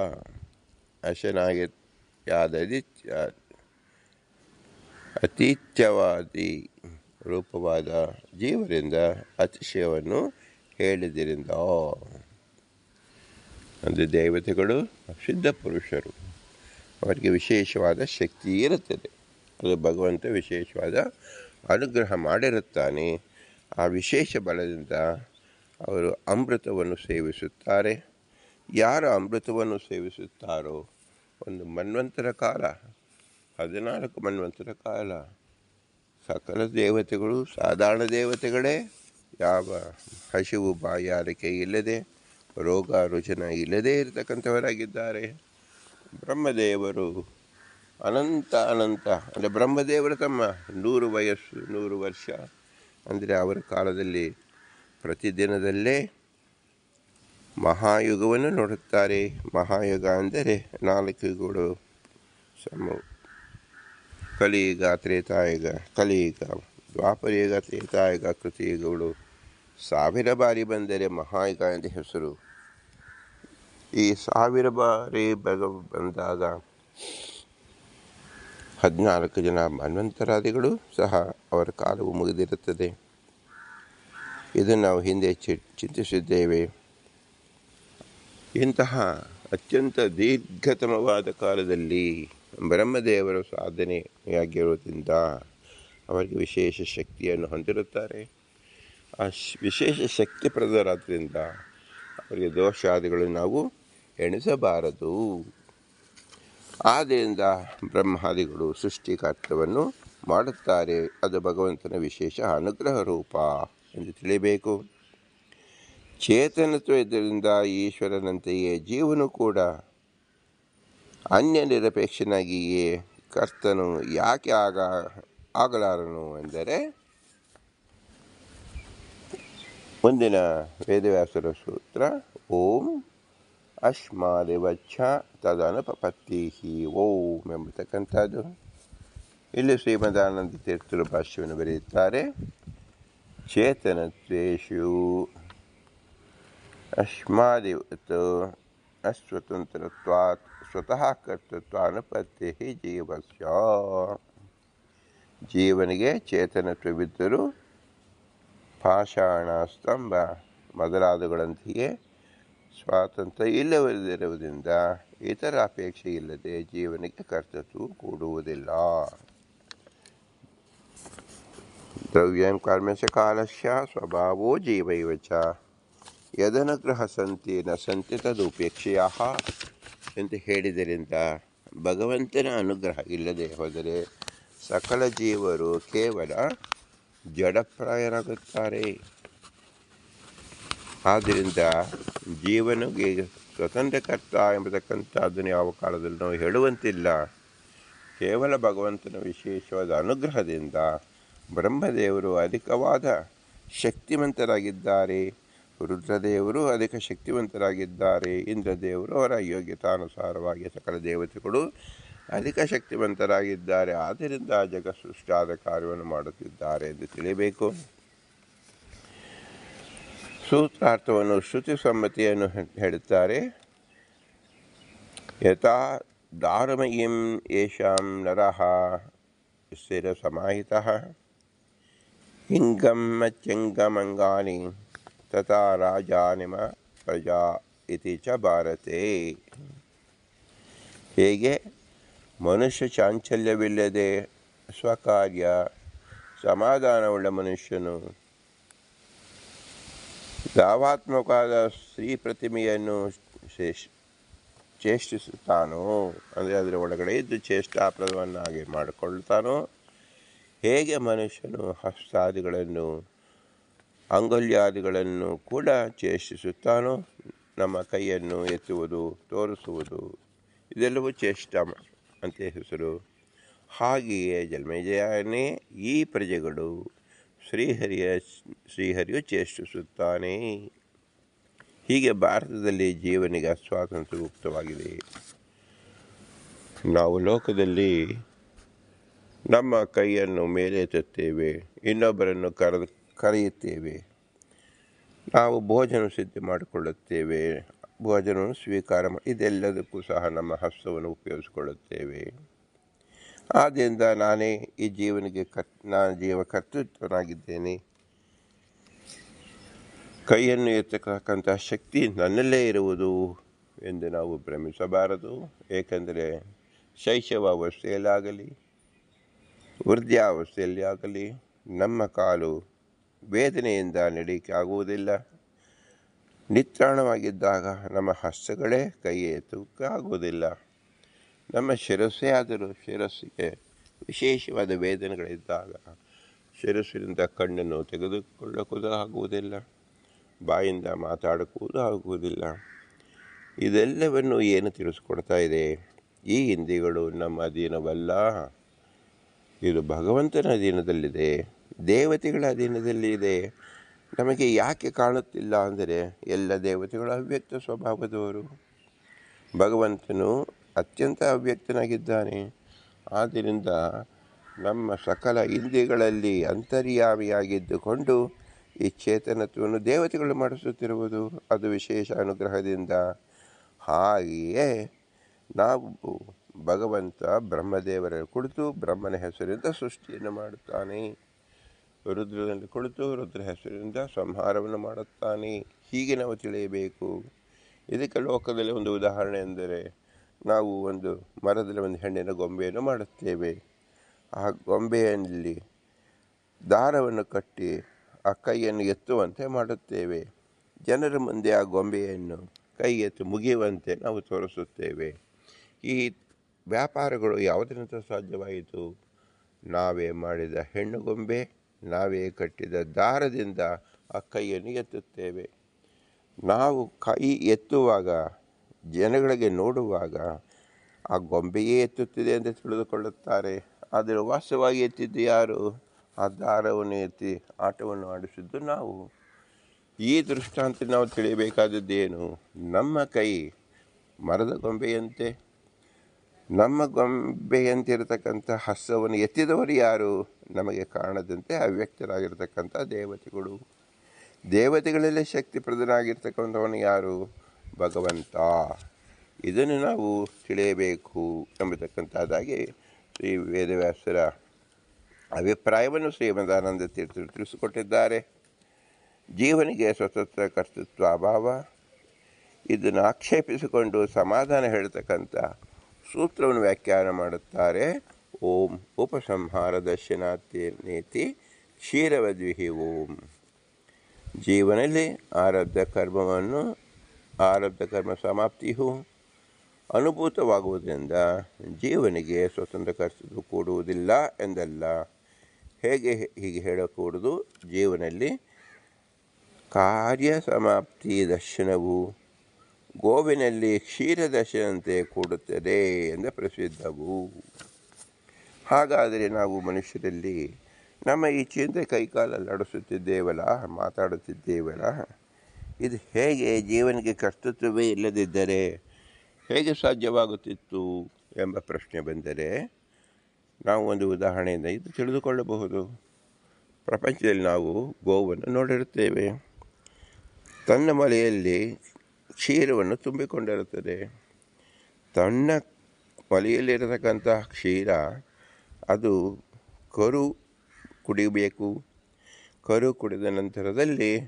ಅತೀತ್ಯವಾದಿ ರೂಪವಾದ ಜೀವರಿಂದ ಅತಿಶಯವನ್ನು ಹೇಳಿದ್ದರಿಂದ, ಅಂದರೆ ದೇವತೆಗಳು ಸಿದ್ಧ ಪುರುಷರು, ಅವರಿಗೆ ವಿಶೇಷವಾದ ಶಕ್ತಿ ಇರುತ್ತದೆ. ಅದು ಭಗವಂತ ವಿಶೇಷವಾದ ಅನುಗ್ರಹ ಮಾಡಿರುತ್ತಾನೆ. ಆ ವಿಶೇಷ ಬಲದಿಂದ ಅವರು ಅಮೃತವನ್ನು ಸೇವಿಸುತ್ತಾರೆ. ಯಾರು ಅಮೃತವನ್ನು ಸೇವಿಸುತ್ತಾರೋ, ಒಂದು ಮನ್ವಂತರ ಕಾಲ, 14 ಮನ್ವಂತರ ಕಾಲ ಸಕಲ ದೇವತೆಗಳು ಸಾಧಾರಣ ದೇವತೆಗಳೇ, ಯಾವ ಹಸಿವು ಬಾಯಾರಿಕೆ ಇಲ್ಲದೆ, ರೋಗ ರುಜಿನ ಇಲ್ಲದೇ ಇರತಕ್ಕಂಥವರಾಗಿದ್ದಾರೆ. ಬ್ರಹ್ಮದೇವರು ಅನಂತ ಅಂದರೆ ಬ್ರಹ್ಮದೇವರು ತಮ್ಮ 100 ವಯಸ್ಸು 100 ವರ್ಷ, ಅಂದರೆ ಅವರ ಕಾಲದಲ್ಲಿ ಪ್ರತಿದಿನದಲ್ಲೇ ಮಹಾಯುಗವನ್ನು ನೋಡುತ್ತಾರೆ. ಮಹಾಯುಗ ಅಂದರೆ 4 ಯುಗಗಳು: ಕಲಿಯುಗ, ತ್ರೇತಾಯುಗ, ಕಲಿಯುಗ, ದ್ವಾಪರಯುಗ, ತ್ರೇತಾಯುಗ, ಕೃತಿಯುಗಗಳು 1000 ಬಾರಿ ಬಂದರೆ ಮಹಾಯುಗ ಎಂದು ಹೆಸರು. ಈ 1000 ಬಾರಿ ಬಂದಾಗ 14 ಜನ ಮನ್ವಂತರಾದಿಗಳು ಸಹ ಅವರ ಕಾಲವು ಮುಗಿದಿರುತ್ತದೆ. ಇದನ್ನು ನಾವು ಹಿಂದೆ ಚಿಂತಿಸಿದ್ದೇವೆ. ಇಂತಹ ಅತ್ಯಂತ ದೀರ್ಘತಮವಾದ ಕಾಲದಲ್ಲಿ ಬ್ರಹ್ಮದೇವರು ಸಾಧನೆಯಾಗಿರುವುದರಿಂದ ಅವರಿಗೆ ವಿಶೇಷ ಶಕ್ತಿಯನ್ನು ಹೊಂದಿರುತ್ತಾರೆ. ಆ ವಿಶೇಷ ಶಕ್ತಿ ಪ್ರದರಾದ್ದರಿಂದ ಅವರಿಗೆ ದೋಷಾದಿಗಳನ್ನು ನಾವು ಎಣಿಸಬಾರದು. ಆದ್ದರಿಂದ ಬ್ರಹ್ಮಾದಿಗಳು ಸೃಷ್ಟಿಕಾರ್ಯವನ್ನು ಮಾಡುತ್ತಾರೆ. ಅದು ಭಗವಂತನ ವಿಶೇಷ ಅನುಗ್ರಹ ರೂಪ ಎಂದು ತಿಳಿಯಬೇಕು. ಚೇತನತ್ವ ಇದರಿಂದ ಈಶ್ವರನಂತೆಯೇ ಜೀವನು ಕೂಡ ಅನ್ಯ ನಿರಪೇಕ್ಷನಾಗಿಯೇ ಕರ್ತನು ಯಾಕೆ ಆಗಲಾರನು ಎಂದರೆ, ಮುಂದಿನ ವೇದವ್ಯಾಸರ ಸೂತ್ರ ಓಂ ಅಶ್ಮಾದಿವಚ್ಛ ತದನುಪಪತ್ತಿ ಓಂ ಎಂಬತಕ್ಕಂಥದ್ದು. ಇಲ್ಲಿ ಶ್ರೀಮದಾನಂದ ತೀರ್ಥರು ಭಾಷ್ಯವನ್ನು ಬರೆಯುತ್ತಾರೆ. ಚೇತನತ್ವೇಷು ಅಶ್ಮಾದಿವತ್ ಅಸ್ವತಂತ್ರತ್ವಾತ್ ಸ್ವತಃ ಕರ್ತೃತ್ವಾನುಪತ್ತಿ ಜೀವಸ್ಯ. ಜೀವನಿಗೆ ಚೇತನತ್ವವಿದ್ದರೂ ಪಾಷಾಣ, ಸ್ತಂಭ ಮೊದಲಾದವುಗಳಂತೆಯೇ ಸ್ವಾತಂತ್ರ್ಯ ಇಲ್ಲದಿರುವುದರಿಂದ ಇತರ ಅಪೇಕ್ಷೆ ಇಲ್ಲದೆ ಜೀವನಿಗೆ ಕರ್ತೃತ್ವ ಕೂಡುವುದಿಲ್ಲ. ದ್ರವ್ಯಂ ಕರ್ಮಚ ಕಾಲಸ್ಯ ಸ್ವಭಾವೋ ಜೀವೈವ ಚ ಯದನುಗ್ರಹ ಸಂತಿ ನ ಸಂತಿ ತದುಪೇಕ್ಷೆಯ ಎಂದು ಹೇಳಿದ್ದರಿಂದ ಭಗವಂತನ ಅನುಗ್ರಹ ಇಲ್ಲದೆ ಹೋದರೆ ಸಕಲ ಜೀವರು ಕೇವಲ ಜಡಪ್ರಾಯರಾಗುತ್ತಾರೆ. ಆದ್ದರಿಂದ ಜೀವನಿಗೆ ಸ್ವತಂತ್ರ ಕರ್ತ ಎಂಬತಕ್ಕಂಥದ್ದನ್ನು ಯಾವ ಕಾಲದಲ್ಲಿ ನಾವು ಹೇಳುವಂತಿಲ್ಲ. ಕೇವಲ ಭಗವಂತನ ವಿಶೇಷವಾದ ಅನುಗ್ರಹದಿಂದ ಬ್ರಹ್ಮದೇವರು ಅಧಿಕವಾದ ಶಕ್ತಿವಂತರಾಗಿದ್ದಾರೆ, ರುದ್ರದೇವರು ಅಧಿಕ ಶಕ್ತಿವಂತರಾಗಿದ್ದಾರೆ, ಇಂದ್ರದೇವರು ಅವರ ಯೋಗ್ಯತಾನುಸಾರವಾಗಿ ಸಕಲ ದೇವತೆಗಳು ಅಧಿಕ ಶಕ್ತಿವಂತರಾಗಿದ್ದಾರೆ. ಆದ್ದರಿಂದ ಜಗತ್ ಸೃಷ್ಟಿಯಾದ ಕಾರ್ಯವನ್ನು ಮಾಡುತ್ತಿದ್ದಾರೆ ಎಂದು ತಿಳಿಯಬೇಕು. ಸೂತ್ರಾರ್ಥವನ್ನು ಶ್ರುತಿ ಸಮ್ಮತಿಯನ್ನು ಹೇಳುತ್ತಾರೆ. ಯಥಾ ದಾರುಮಯೀಂ ಯೇಷಾಂ ನರಃ ಸ್ಥಿರ ಸಮಾಹಿತಃ ಹಿಂಗಂ ಮತ್ಯಂಗಮಂಗಾನಿ ತಥಾ ರಾಜಾನಿಮ ಪ್ರಜಾ ಇತಿ ಚ ಭಾರತೆ. ಹೇಗೆ ಮನುಷ್ಯ ಚಾಂಚಲ್ಯವಿಲ್ಲದೆ ಸ್ವಕಾರ್ಯ ಸಮಾಧಾನವುಳ್ಳ ಮನುಷ್ಯನು ಭಾವಾತ್ಮಕವಾದ ಸ್ತ್ರೀ ಪ್ರತಿಮೆಯನ್ನು ಚೇಷ್ಟಿಸುತ್ತಾನೋ, ಅಂದರೆ ಅದರ ಒಳಗಡೆ ಇದ್ದು ಚೇಷ್ಟಾಪ್ರದವನ್ನಾಗಿ ಮಾಡಿಕೊಳ್ತಾನೋ, ಹೇಗೆ ಮನುಷ್ಯನು ಹಸ್ತಾದಿಗಳನ್ನು ಅಂಗುಲ್ಯಾದಿಗಳನ್ನು ಕೂಡ ಚೇಷ್ಟಿಸುತ್ತಾನೋ, ನಮ್ಮ ಕೈಯನ್ನು ಎತ್ತುವುದು, ತೋರಿಸುವುದು ಇದೆಲ್ಲವೂ ಚೇಷ್ಟ ಅಂತ ಹೆಸರು. ಹಾಗೆಯೇ ಜನ್ಮೇಜಯನೇ ಈ ಪ್ರಜೆಗಳು ಶ್ರೀಹರಿಯು ಚೇಷ್ಟಿಸುತ್ತಾನೆ. ಹೀಗೆ ಭಾರತದಲ್ಲಿ ಜೀವನಿಗೆ ಸ್ವಾತಂತ್ರ್ಯ ಮುಕ್ತವಾಗಿದೆ. ನಾವು ಲೋಕದಲ್ಲಿ ನಮ್ಮ ಕೈಯನ್ನು ಮೇಲೆ ಎತ್ತುತ್ತೇವೆ, ಇನ್ನೊಬ್ಬರನ್ನು ಕರೆಯುತ್ತೇವೆ, ನಾವು ಭೋಜನ ಸಿದ್ಧ ಮಾಡಿಕೊಳ್ಳುತ್ತೇವೆ, ಭೋಜನವನ್ನು ಸ್ವೀಕಾರ ಇದೆಲ್ಲದಕ್ಕೂ ಸಹ ನಮ್ಮ ಹಸ್ತವನ್ನು ಉಪಯೋಗಿಸಿಕೊಳ್ಳುತ್ತೇವೆ. ಆದ್ದರಿಂದ ನಾನೇ ಈ ಜೀವನಿಗೆ ನಾನು ಜೀವ ಕರ್ತೃತ್ವನಾಗಿದ್ದೇನೆ, ಕೈಯನ್ನು ಎತ್ತಕ್ಕಂಥ ಶಕ್ತಿ ನನ್ನಲ್ಲೇ ಇರುವುದು ಎಂದು ನಾವು ಭ್ರಮಿಸಬಾರದು. ಏಕೆಂದರೆ ಶೈಶವಾವಸ್ಥೆಯಲ್ಲಾಗಲಿ ವೃದ್ಧಾವಸ್ಥೆಯಲ್ಲಿ ಆಗಲಿ ನಮ್ಮ ಕಾಲು ವೇದನೆಯಿಂದ ನಡೆಯಕ್ಕೆ ಆಗುವುದಿಲ್ಲ. ನಿತ್ರಾಣವಾಗಿದ್ದಾಗ ನಮ್ಮ ಹಸ್ತಗಳೇ ಕೈ ಎತ್ತಕ್ಕೆ ಆಗುವುದಿಲ್ಲ. ನಮ್ಮ ಶಿರಸ್ಸೇ ಆದರೂ ಶಿರಸ್ಸಿಗೆ ವಿಶೇಷವಾದ ವೇದನೆಗಳಿದ್ದಾಗ ಶಿರಸ್ಸಿನಿಂದ ಕಣ್ಣನ್ನು ತೆಗೆದುಕೊಳ್ಳಕ್ಕೂ ಆಗುವುದಿಲ್ಲ, ಬಾಯಿಂದ ಮಾತಾಡಕ್ಕೂ ಆಗುವುದಿಲ್ಲ. ಇದೆಲ್ಲವನ್ನು ಏನು ತಿಳಿಸ್ಕೊಡ್ತಾ ಇದೆ? ಈ ಇಂದ್ರಿಯಗಳು ನಮ್ಮ ಅಧೀನವಲ್ಲ, ಇದು ಭಗವಂತನ ಅಧೀನದಲ್ಲಿದೆ, ದೇವತೆಗಳ ಅಧೀನದಲ್ಲಿ ಇದೆ. ನಮಗೆ ಯಾಕೆ ಕಾಣುತ್ತಿಲ್ಲ ಅಂದರೆ ಎಲ್ಲ ದೇವತೆಗಳು ಅವ್ಯಕ್ತ ಸ್ವಭಾವದವರು, ಭಗವಂತನು ಅತ್ಯಂತ ಅವ್ಯಕ್ತನಾಗಿದ್ದಾನೆ. ಆದ್ದರಿಂದ ನಮ್ಮ ಸಕಲ ಇಂದ್ರಿಯಗಳಲ್ಲಿ ಅಂತರ್ಯಾಮಿಯಾಗಿದ್ದುಕೊಂಡು ಈ ಚೇತನತ್ವವನ್ನು ದೇವತೆಗಳು ಮಾಡಿಸುತ್ತಿರುವುದು ಅದು ವಿಶೇಷ ಅನುಗ್ರಹದಿಂದ. ಹಾಗೆಯೇ ನಾವು ಭಗವಂತ ಬ್ರಹ್ಮದೇವರಲ್ಲಿ ಕುಳಿತು ಬ್ರಹ್ಮನ ಹೆಸರಿಂದ ಸೃಷ್ಟಿಯನ್ನು ಮಾಡುತ್ತಾನೆ, ರುದ್ರನಲ್ಲಿ ಕುಳಿತು ರುದ್ರ ಹೆಸರಿನಿಂದ ಸಂಹಾರವನ್ನು ಮಾಡುತ್ತಾನೆ. ಹೀಗೆ ನಾವು ತಿಳಿಯಬೇಕು. ಇದಕ್ಕೆ ಲೋಕದಲ್ಲಿ ಒಂದು ಉದಾಹರಣೆ ಎಂದರೆ, ನಾವು ಒಂದು ಮರದಲ್ಲಿ ಒಂದು ಹೆಣ್ಣಿನ ಗೊಂಬೆಯನ್ನು ಮಾಡುತ್ತೇವೆ. ಆ ಗೊಂಬೆಯಲ್ಲಿ ದಾರವನ್ನು ಕಟ್ಟಿ ಆ ಕೈಯನ್ನು ಎತ್ತುವಂತೆ ಮಾಡುತ್ತೇವೆ. ಜನರ ಮುಂದೆ ಆ ಗೊಂಬೆಯನ್ನು ಕೈ ಎತ್ತು ಮುಗಿಯುವಂತೆ ನಾವು ತೋರಿಸುತ್ತೇವೆ. ಈ ವ್ಯಾಪಾರಗಳು ಯಾವುದರಿಂದ ಸಾಧ್ಯವಾಯಿತು? ನಾವೇ ಮಾಡಿದ ಹೆಣ್ಣು ಗೊಂಬೆ, ನಾವೇ ಕಟ್ಟಿದ ದಾರದಿಂದ ಆ ಕೈಯನ್ನು ಎತ್ತುತ್ತೇವೆ. ನಾವು ಕೈ ಎತ್ತುವಾಗ ಜನಗಳಿಗೆ ನೋಡುವಾಗ ಆ ಗೊಂಬೆಯೇ ಎತ್ತುತ್ತಿದೆ ಎಂದು ತಿಳಿದುಕೊಳ್ಳುತ್ತಾರೆ. ಆದರೆ ವಾಸ್ತವವಾಗಿ ಎತ್ತಿದ್ದು ಯಾರು? ಆ ದಾರವನ್ನು ಎತ್ತಿ ಆಟವನ್ನು ಆಡಿಸಿದ್ದು ನಾವು. ಈ ದೃಷ್ಟಾಂತ ನಾವು ತಿಳಿಯಬೇಕಾದದ್ದೇನು? ನಮ್ಮ ಕೈ ಮರದ ಗೊಂಬೆಯಂತೆ, ನಮ್ಮ ಗೊಂಬೆಯಂತಿರತಕ್ಕಂಥ ಹಸ್ತವನ್ನು ಎತ್ತಿದವರು ಯಾರು? ನಮಗೆ ಕಾಣದಂತೆ ಅವ್ಯಕ್ತರಾಗಿರ್ತಕ್ಕಂಥ ದೇವತೆಗಳು. ದೇವತೆಗಳಲ್ಲೇ ಶಕ್ತಿ ಪ್ರಧಾನಾಗಿರ್ತಕ್ಕಂಥವನು ಯಾರು? ಭಗವಂತ. ಇದನ್ನು ನಾವು ತಿಳಿಯಬೇಕು ಎಂಬತಕ್ಕಂಥದ್ದಾಗಿ ಶ್ರೀ ವೇದವ್ಯಾಸರ ಅಭಿಪ್ರಾಯವನ್ನು ಶ್ರೀಮದಾನಂದ ತೀರ್ಥರು ತಿಳಿಸಿಕೊಟ್ಟಿದ್ದಾರೆ. ಜೀವನಿಗೆ ಸ್ವತಂತ್ರ ಕರ್ತೃತ್ವ ಅಭಾವ, ಇದನ್ನು ಆಕ್ಷೇಪಿಸಿಕೊಂಡು ಸಮಾಧಾನ ಹೇಳ್ತಕ್ಕಂಥ ಸೂತ್ರವನ್ನು ವ್ಯಾಖ್ಯಾನ ಮಾಡುತ್ತಾರೆ. ಓಂ ಉಪಸಂಹಾರ ದರ್ಶನಾತ್ಯನೇತಿ ಕ್ಷೀರವದ್ವಿಹಿ ಓಂ. ಜೀವನದಲ್ಲಿ ಆರಬ್ಧ ಕರ್ಮ ಸಮಾಪ್ತಿಯು ಅನುಭೂತವಾಗುವುದರಿಂದ ಜೀವನಿಗೆ ಸ್ವತಂತ್ರ ಕರ್ತೃತ್ವ ಕೊಡುವುದಿಲ್ಲ ಎಂದಲ್ಲ. ಹೀಗೆ ಹೇಳಕೂಡದು. ಜೀವನಲ್ಲಿ ಕಾರ್ಯ ಸಮಾಪ್ತಿ ದರ್ಶನವು ಗೋವಿನಲ್ಲಿ ಕ್ಷೀರ ದರ್ಶನಂತೆ ಕೂಡುತ್ತದೆ ಎಂದು ಪ್ರಸಿದ್ಧವು. ಹಾಗಾದರೆ ನಾವು ಮನುಷ್ಯರಲ್ಲಿ ನಮ್ಮ ಇಚ್ಛೆಯಂತೆ ಕೈಕಾಲಲ್ಲಿ ಆಡಿಸುತ್ತಿದ್ದೇವಲ್ಲ, ಮಾತಾಡುತ್ತಿದ್ದೇವಲ್ಲ, ಇದು ಹೇಗೆ ಜೀವನಿಗೆ ಕರ್ತೃತ್ವವೇ ಇಲ್ಲದಿದ್ದರೆ ಹೇಗೆ ಸಾಧ್ಯವಾಗುತ್ತಿತ್ತು ಎಂಬ ಪ್ರಶ್ನೆ ಬಂದರೆ, ನಾವು ಒಂದು ಉದಾಹರಣೆಯಿಂದ ಇದು ತಿಳಿದುಕೊಳ್ಳಬಹುದು. ಪ್ರಪಂಚದಲ್ಲಿ ನಾವು ಗೋವನ್ನು ನೋಡಿರುತ್ತೇವೆ. ತನ್ನ ಮಲೆಯಲ್ಲಿ ಕ್ಷೀರವನ್ನು ತುಂಬಿಕೊಂಡಿರುತ್ತದೆ. ತನ್ನ ಮಲೆಯಲ್ಲಿರತಕ್ಕಂಥ ಕ್ಷೀರ ಅದು ಕರು ಕುಡಿಯಬೇಕು. ಕರು ಕುಡಿದ ನಂತರದಲ್ಲಿ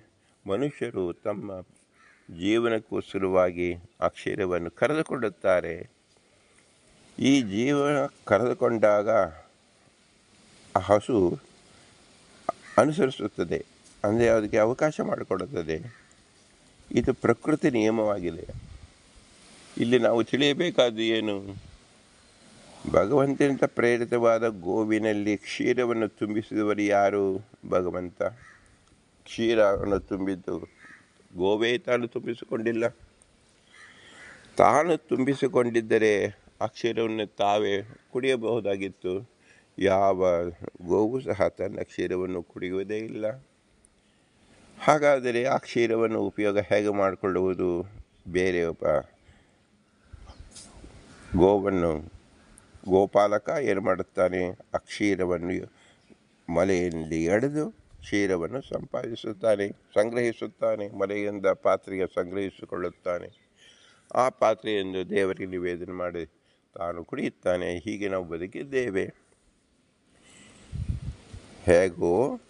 ಮನುಷ್ಯರು ತಮ್ಮ ಜೀವನಕ್ಕೋಸ್ಕರವಾಗಿ ಆ ಕ್ಷೀರವನ್ನು ಕರೆದುಕೊಳ್ಳುತ್ತಾರೆ. ಈ ಜೀವನ ಕರೆದುಕೊಂಡಾಗ ಆ ಹಸು ಅನುಸರಿಸುತ್ತದೆ, ಅಂದರೆ ಅದಕ್ಕೆ ಅವಕಾಶ ಮಾಡಿಕೊಡುತ್ತದೆ. ಇದು ಪ್ರಕೃತಿ ನಿಯಮವಾಗಿದೆ. ಇಲ್ಲಿ ನಾವು ತಿಳಿಯಬೇಕಾದ್ದು ಏನು? ಭಗವಂತನಿಂದ ಪ್ರೇರಿತವಾದ ಗೋವಿನಲ್ಲಿ ಕ್ಷೀರವನ್ನು ತುಂಬಿಸಿದವರು ಯಾರು? ಭಗವಂತ. ಕ್ಷೀರವನ್ನು ತುಂಬಿದ್ದು ಗೋವೇ ತಾನು ತುಂಬಿಸಿಕೊಂಡಿಲ್ಲ. ತಾನು ತುಂಬಿಸಿಕೊಂಡಿದ್ದರೆ ಆ ಕ್ಷೀರವನ್ನು ತಾವೇ ಕುಡಿಯಬಹುದಾಗಿತ್ತು. ಯಾವ ಗೋವು ಸಹ ತನ್ನ ಕ್ಷೀರವನ್ನು ಕುಡಿಯುವುದೇ ಇಲ್ಲ. ಹಾಗಾದರೆ ಆ ಕ್ಷೀರವನ್ನು ಉಪಯೋಗ ಹೇಗೆ ಮಾಡಿಕೊಳ್ಳುವುದು? ಬೇರೆ ಒಬ್ಬ ಗೋಪಾಲಕ ಏನು ಮಾಡುತ್ತಾನೆ? ಆ ಕ್ಷೀರವನ್ನು ಮಲೆಯಲ್ಲಿ ಎಳೆದು ಕ್ಷೀರವನ್ನು ಸಂಗ್ರಹಿಸುತ್ತಾನೆ. ಮಲೆಯಿಂದ ಪಾತ್ರೆಗೆ ಸಂಗ್ರಹಿಸಿಕೊಳ್ಳುತ್ತಾನೆ. ಆ ಪಾತ್ರೆಯನ್ನು ದೇವರಿಗೆ ನಿವೇದನೆ ಮಾಡಿ ತಾನು ಕುಡಿಯುತ್ತಾನೆ. ಹೀಗೆ ನಾವು ಬದುಕಿದ್ದೇವೆ. ಹೇಗೋ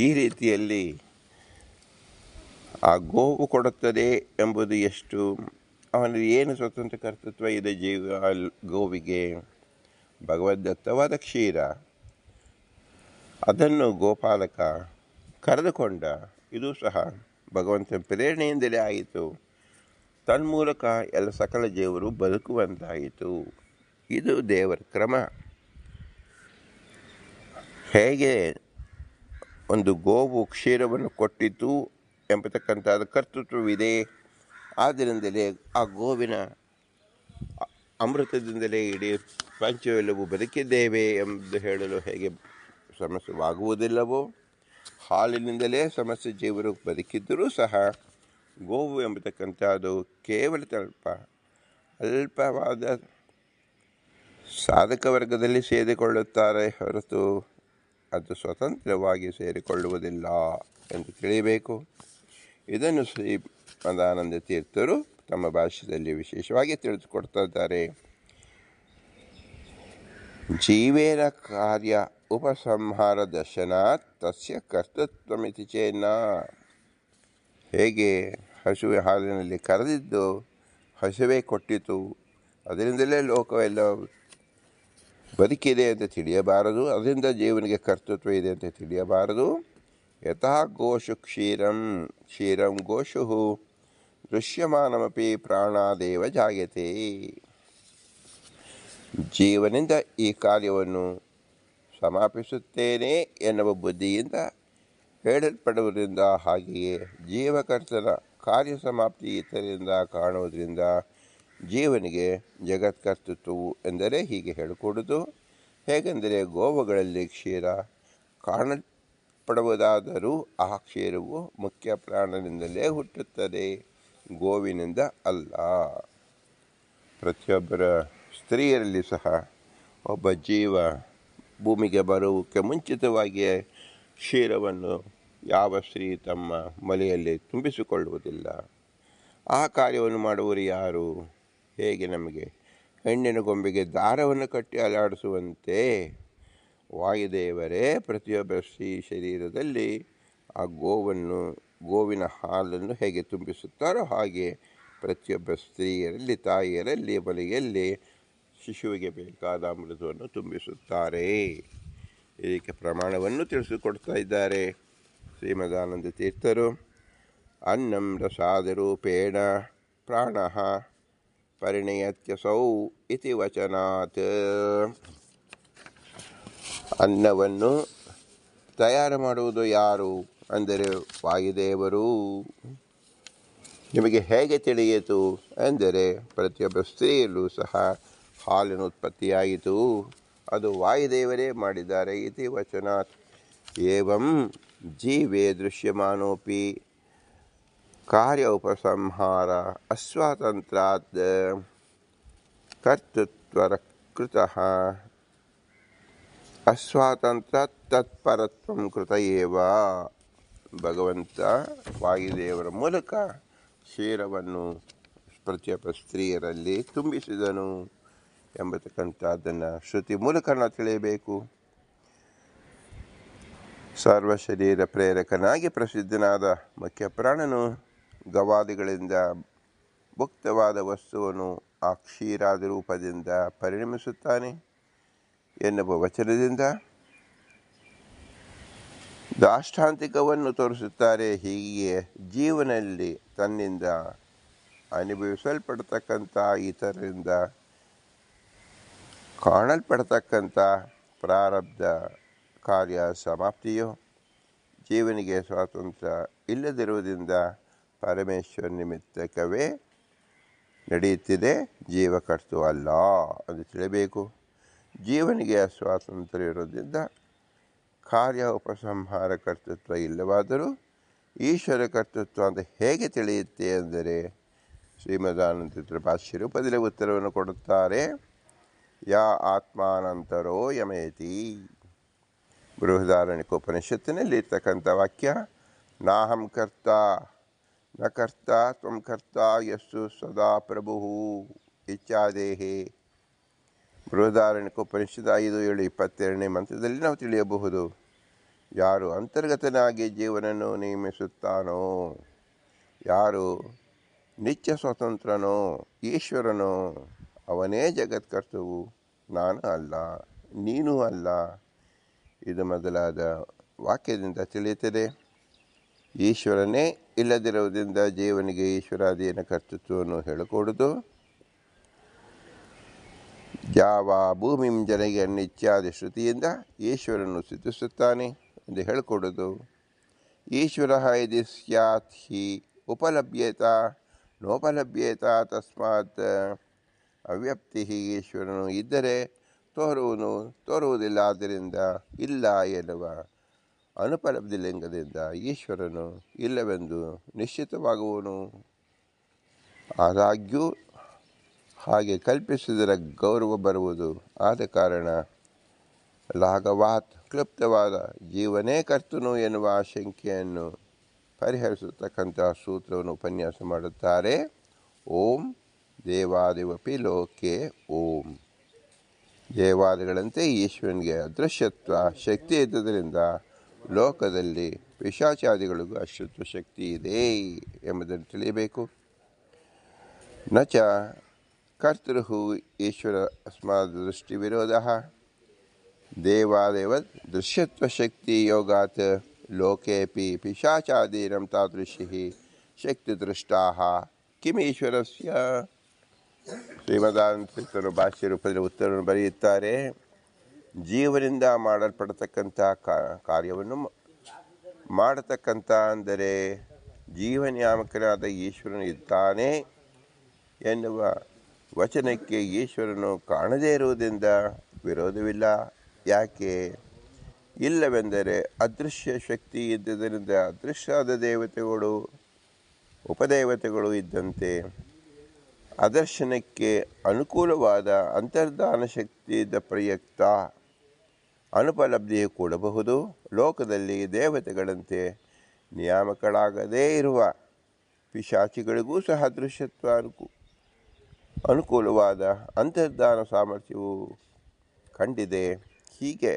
ಈ ರೀತಿಯಲ್ಲಿ ಆ ಗೋವು ಕೊಡುತ್ತದೆ ಎಂಬುದು ಎಷ್ಟು, ಅವನಲ್ಲಿ ಏನು ಸ್ವತಂತ್ರ ಕರ್ತೃತ್ವ ಇದೆ ಗೋವಿಗೆ? ಭಗವದ್ದತ್ತವಾದ ಕ್ಷೀರ, ಅದನ್ನು ಗೋಪಾಲಕ ಕರೆದುಕೊಂಡ. ಇದು ಸಹ ಭಗವಂತನ ಪ್ರೇರಣೆಯಿಂದಲೇ ಆಯಿತು. ತನ್ಮೂಲಕ ಎಲ್ಲ ಸಕಲ ಜೀವರು ಬದುಕುವಂತಾಯಿತು. ಇದು ದೇವರ ಕ್ರಮ. ಹೇಗೆ ಒಂದು ಗೋವು ಕ್ಷೀರವನ್ನು ಕೊಟ್ಟಿತು ಎಂಬತಕ್ಕಂಥದ್ದು ಕರ್ತೃತ್ವವಿದೆ. ಆದ್ದರಿಂದಲೇ ಆ ಗೋವಿನ ಅಮೃತದಿಂದಲೇ ಇಡೀ ಪ್ರಪಂಚವೆಲ್ಲವೂ ಬದುಕಿದ್ದೇವೆ ಎಂದು ಹೇಳಲು ಹೇಗೆ ಸಮಸ್ಯೆವಾಗುವುದಿಲ್ಲವೋ, ಹಾಲಿನಿಂದಲೇ ಸಮಸ್ತ ಜೀವರು ಬದುಕಿದ್ದರೂ ಸಹ ಗೋವು ಎಂಬತಕ್ಕಂಥದ್ದು ಕೇವಲ ಅಲ್ಪವಾದ ಸಾಧಕ ವರ್ಗದಲ್ಲಿ ಸೇರಿಕೊಳ್ಳುತ್ತಾರೆ ಹೊರತು ಅದು ಸ್ವತಂತ್ರವಾಗಿ ಸೇರಿಕೊಳ್ಳುವುದಿಲ್ಲ ಎಂದು ತಿಳಿಯಬೇಕು. ಇದನ್ನು ಶ್ರೀಮದಾನಂದ ತೀರ್ಥರು ತಮ್ಮ ಭಾಷ್ಯದಲ್ಲಿ ವಿಶೇಷವಾಗಿ ತಿಳಿದುಕೊಡ್ತಾ ಇದ್ದಾರೆ. ಜೀವೇನ ಕಾರ್ಯ ಉಪಸಂಹಾರ ದರ್ಶನಾತ್ ತಸ್ಯ ಕರ್ತೃತ್ವಮಿತಿ ಚೇನ್ನ. ಹೇಗೆ ಹಸುವೆ ಹಾಲಿನಲ್ಲಿ ಕರೆದಿದ್ದು ಹಸುವೆ ಕೊಟ್ಟಿತು, ಅದರಿಂದಲೇ ಲೋಕವೆಲ್ಲ ಬದುಕಿದೆ ಅಂತ ತಿಳಿಯಬಾರದು, ಅದರಿಂದ ಜೀವನಿಗೆ ಕರ್ತೃತ್ವ ಇದೆ ಅಂತ ತಿಳಿಯಬಾರದು. ಯಥಾ ಗೋಷು ಕ್ಷೀರಂ ಗೋಷು ದೃಶ್ಯಮಾನಮಪಿ ಪ್ರಾಣಾದೇವ ಜಾಯತೆ. ಜೀವನಿಂದ ಈ ಕಾರ್ಯವನ್ನು ಸಮಾಪಿಸುತ್ತೇನೆ ಎನ್ನುವ ಬುದ್ಧಿಯಿಂದ ಹೇಳಲ್ಪಡುವುದರಿಂದ, ಹಾಗೆಯೇ ಜೀವಕರ್ತನ ಕಾರ್ಯ ಸಮಾಪ್ತಿ ಇತರರಿಂದ ಕಾಣುವುದರಿಂದ ಜೀವನಿಗೆ ಜಗತ್ಕರ್ತೃತ್ವವು ಎಂದರೆ ಹೀಗೆ ಹೇಳಿಕೊಡುವುದು. ಹೇಗೆಂದರೆ ಗೋವುಗಳಲ್ಲಿ ಕ್ಷೀರ ಕಾಣಲ್ಪಡುವುದಾದರೂ ಆ ಕ್ಷೀರವು ಮುಖ್ಯ ಪ್ರಾಣನಿಂದಲೇ ಹುಟ್ಟುತ್ತದೆ, ಗೋವಿನಿಂದ ಅಲ್ಲ. ಪ್ರತಿಯೊಬ್ಬರ ಸ್ತ್ರೀಯರಲ್ಲಿ ಸಹ ಒಬ್ಬ ಜೀವ ಭೂಮಿಗೆ ಬರುವುದಕ್ಕೆ ಮುಂಚಿತವಾಗಿಯೇ ಕ್ಷೀರವನ್ನು ಯಾವ ಸ್ತ್ರೀ ತಮ್ಮ ಮಲೆಯಲ್ಲಿ ತುಂಬಿಸಿಕೊಳ್ಳುವುದಿಲ್ಲ. ಆ ಕಾರ್ಯವನ್ನು ಮಾಡುವವರು ಯಾರು? ಹೇಗೆ ನಮಗೆ ಹೆಣ್ಣಿನ ಗೊಂಬೆಗೆ ದಾರವನ್ನು ಕಟ್ಟಿ ಅಲಾಡಿಸುವಂತೆ ವಾಯುದೇವರೇ ಪ್ರತಿಯೊಬ್ಬ ಸ್ತ್ರೀ ಶರೀರದಲ್ಲಿ ಆ ಗೋವಿನ ಹಾಲನ್ನು ಹೇಗೆ ತುಂಬಿಸುತ್ತಾರೋ ಹಾಗೆ ಪ್ರತಿಯೊಬ್ಬ ಸ್ತ್ರೀಯರಲ್ಲಿ, ತಾಯಿಯರಲ್ಲಿ, ಮನೆಯಲ್ಲಿ ಶಿಶುವಿಗೆ ಬೇಕಾದ ಅಮೃತವನ್ನು ತುಂಬಿಸುತ್ತಾರೆ. ಇದಕ್ಕೆ ಪ್ರಮಾಣವನ್ನು ತಿಳಿಸಿಕೊಡ್ತಾ ಇದ್ದಾರೆ ಶ್ರೀಮದಾನಂದ ತೀರ್ಥರು. ಅನ್ನಂ ರಸಾದರೂಪೇಣ ಪ್ರಾಣಃ ಪರಿಣಯತ್ಯಸೌ ಇತಿ ವಚನಾತ್. ಅನ್ನವನ್ನು ತಯಾರು ಮಾಡುವುದು ಯಾರು ಅಂದರೆ ವಾಯುದೇವರು. ನಿಮಗೆ ಹೇಗೆ ತಿಳಿಯಿತು ಎಂದರೆ ಪ್ರತಿಯೊಬ್ಬ ಸ್ತ್ರೀಯಲ್ಲೂ ಸಹ ಹಾಲಿನ ಉತ್ಪತ್ತಿಯಾಯಿತು, ಅದು ವಾಯುದೇವರೇ ಮಾಡಿದ್ದಾರೆ. ಇತಿ ವಚನಾತ್. ಏವಂ ಜೀವೇ ದೃಶ್ಯಮಾನೋಪಿ ಕಾರ್ಯ ಉಪಸಂಹಾರ ಅಸ್ವಾತಂತ್ರಾತ್ ಕರ್ತೃತ್ವರಕೃತಃ ಅಸ್ವಾತಂತ್ರಾತ್ ತತ್ಪರತ್ವಂ ಕೃತ ಏವ. ಭಗವಂತ ವಾಯುದೇವರ ಮೂಲಕ ಕ್ಷೀರವನ್ನು ಪ್ರತಿಯೊಬ್ಬ ಸ್ತ್ರೀಯರಲ್ಲಿ ತುಂಬಿಸಿದನು ಎಂಬತಕ್ಕಂಥದ್ದನ್ನು ಶ್ರುತಿ ಮೂಲಕ ನಾವು ತಿಳಿಯಬೇಕು. ಸರ್ವಶರೀರ ಪ್ರೇರಕನಾಗಿ ಪ್ರಸಿದ್ಧನಾದ ಮುಖ್ಯ ಪ್ರಾಣನು ಗವಾದಿಗಳಿಂದ ಭುಕ್ತವಾದ ವಸ್ತುವನ್ನು ಆ ಕ್ಷೀರಾದಿ ರೂಪದಿಂದ ಪರಿಣಮಿಸುತ್ತಾನೆ ಎನ್ನುವ ವಚನದಿಂದ ದಾಷ್ಟಾಂತಿಕವನ್ನು ತೋರಿಸುತ್ತಾರೆ. ಹೀಗೆ ಜೀವನಲ್ಲಿ ತನ್ನಿಂದ ಅನುಭವಿಸಲ್ಪಡ್ತಕ್ಕಂಥ ಇತರರಿಂದ ಕಾಣಲ್ಪಡ್ತಕ್ಕಂಥ ಪ್ರಾರಬ್ಧ ಕಾರ್ಯ ಸಮಾಪ್ತಿಯು ಜೀವನಿಗೆ ಸ್ವಾತಂತ್ರ್ಯ ಇಲ್ಲದಿರುವುದರಿಂದ ಪರಮೇಶ್ವರ ನಿಮಿತ್ತಕವೇ ನಡೆಯುತ್ತಿದೆ, ಜೀವಕರ್ತು ಅಲ್ಲ ಅದು ತಿಳಿಯಬೇಕು. ಜೀವನಿಗೆ ಸ್ವಾತಂತ್ರ್ಯ ಇರೋದ್ರಿಂದ ಕಾರ್ಯ ಉಪಸಂಹಾರ ಕರ್ತೃತ್ವ ಇಲ್ಲವಾದರೂ ಈಶ್ವರ ಕರ್ತೃತ್ವ ಅಂತ ಹೇಗೆ ತಿಳಿಯುತ್ತೆ ಅಂದರೆ ಶ್ರೀಮದಾನಂದ ಭಾಷ್ಯ ರೂಪದಲ್ಲಿ ಉತ್ತರವನ್ನು ಕೊಡುತ್ತಾರೆ. ಯಾ ಆತ್ಮಾನಂತರೋ ಯಮೇತಿ. ಬೃಹದಾರಣ್ಯಕೋಪನಿಷತ್ತಿನಲ್ಲಿ ಇರ್ತಕ್ಕಂಥ ವಾಕ್ಯ, ನಾಹಂ ಕರ್ತ ನ ಕರ್ತ ತ್ವಂ ಕರ್ತ ಯಸ್ಸು ಸದಾ ಪ್ರಭು ಇಚ್ಛಾದೇಹೇ. ಬೃಹದಾರಣ್ಯಕೋಪನಿಷತ್ 5:7-22 ಮಂತ್ರದಲ್ಲಿ ನಾವು ತಿಳಿಯಬಹುದು. ಯಾರು ಅಂತರ್ಗತನಾಗಿ ಜೀವನನ್ನು ನೇಮಿಸುತ್ತಾನೋ, ಯಾರು ನಿತ್ಯ ಸ್ವತಂತ್ರನೋ ಈಶ್ವರನೋ ಅವನೇ ಜಗತ್ಕರ್ತವು, ನಾನು ಅಲ್ಲ, ನೀನು ಅಲ್ಲ. ಇದು ಮೊದಲಾದ ವಾಕ್ಯದಿಂದ ತಿಳಿಯುತ್ತದೆ. ಈಶ್ವರನೇ ಇಲ್ಲದಿರುವುದರಿಂದ ಜೀವನಿಗೆ ಈಶ್ವರಾಧೀನ ಕರ್ತೃತ್ವವನ್ನು ಹೇಳಿಕೊಡುವುದು. ಯಾವ ಭೂಮಿಂ ಜನಗೆ ಇತ್ಯಾದಿ ಶ್ರುತಿಯಿಂದ ಈಶ್ವರನ್ನು ಸ್ತುತಿಸುತ್ತಾನೆ ಎಂದು ಹೇಳಿಕೊಡುವುದು. ಈಶ್ವರ ಯದಿ ಸ್ಯಾತ್ ಹಿ ಉಪಲಭ್ಯೇತ ನೋಪಲಭ್ಯೇತ ತಸ್ಮಾತ್ ಅವ್ಯಕ್ತಿ. ಈಶ್ವರನು ಇದ್ದರೆ ತೋರುವನು, ತೋರುವುದಿಲ್ಲ, ಆದ್ದರಿಂದ ಇಲ್ಲ ಎನ್ನುವ ಅನುಪಲಬ್ಧಿ ಲಿಂಗದಿಂದ ಈಶ್ವರನು ಇಲ್ಲವೆಂದು ನಿಶ್ಚಿತವಾಗುವನು. ಆದಾಗ್ಯೂ ಹಾಗೆ ಕಲ್ಪಿಸಿದರೆ ಗೌರವ ಬರುವುದು. ಆದ ಕಾರಣ ಲಾಘವಾತ್ ಕ್ಲುಪ್ತವಾದ ಜೀವನೇ ಕರ್ತನು ಎನ್ನುವ ಆಶಂಕೆಯನ್ನು ಪರಿಹರಿಸತಕ್ಕಂಥ ಸೂತ್ರವನ್ನು ಉಪನ್ಯಾಸ ಮಾಡುತ್ತಾರೆ. ಓಂ ದೇವಾದಿವಪಿ ಲೋಕೆ ಓಂ. ಜಯವಾದಗಳಂತೆ ಈಶ್ವರನಿಗೆ ಅದೃಶ್ಯತ್ವ ಶಕ್ತಿ ಇದ್ದುದರಿಂದ ಲೋಕದಲ್ಲಿ ಪಿಶಾಚಾದಿಗಳಿಗೂ ಅಶ್ವತ್ವ ಶಕ್ತಿ ಇದೆ ಎಂಬುದನ್ನು ತಿಳಿಯಬೇಕು. ನಚ ಕರ್ತೃ ಈಶ್ವರ ಅಸ್ಮಾದ್ ದೃಷ್ಟಿ ವಿರೋಧ ದೇವಾದೇವ ದೃಶ್ಯತ್ವಶಕ್ತಿ ಯೋಗಾತ್ ಲೋಕೇಪಿ ಪಿಶಾಚಾದೀನಂ ತಾದೃಶಿ ಶಕ್ತಿದೃಷ್ಟಾ ಕಿಮೀಶ್ವರಸ್ಯ. ಶ್ರೀಮದಾನಂದರು ಭಾಷ್ಯ ರೂಪದಲ್ಲಿ ಉತ್ತರವನ್ನು ಬರೆಯುತ್ತಾರೆ. ಜೀವನಿಂದ ಮಾಡಲ್ಪಡತಕ್ಕಂಥ ಕಾರ್ಯವನ್ನು ಮಾಡತಕ್ಕಂಥ ಅಂದರೆ ಜೀವನ್ಯಾಮಕನಾದ ಈಶ್ವರನು ಇದ್ದಾನೆ ಎನ್ನುವ ವಚನಕ್ಕೆ ಈಶ್ವರನು ಕಾಣದೇ ಇರುವುದರಿಂದ ವಿರೋಧವಿಲ್ಲ. ಯಾಕೆ ಇಲ್ಲವೆಂದರೆ ಅದೃಶ್ಯ ಶಕ್ತಿ ಇದ್ದುದರಿಂದ ಅದೃಶ್ಯವಾದ ದೇವತೆಗಳು ಉಪದೇವತೆಗಳು ಇದ್ದಂತೆ ಅದರ್ಶನಕ್ಕೆ ಅನುಕೂಲವಾದ ಅಂತರ್ಧಾನ ಶಕ್ತಿಯಿಂದ ಪ್ರಯುಕ್ತ ಅನುಪಲಬ್ಧಿಯು ಕೂಡಬಹುದು. ಲೋಕದಲ್ಲಿ ದೇವತೆಗಳಂತೆ ನಿಯಾಮಕಳಾಗದೇ ಇರುವ ಪಿಶಾಚಿಗಳಿಗೂ ಸಹ ಅದೃಶ್ಯತ್ವ ಅನುಕೂಲವಾದ ಅಂತರ್ಧಾನ ಸಾಮರ್ಥ್ಯವು ಕಂಡಿದೆ. ಹೀಗೆ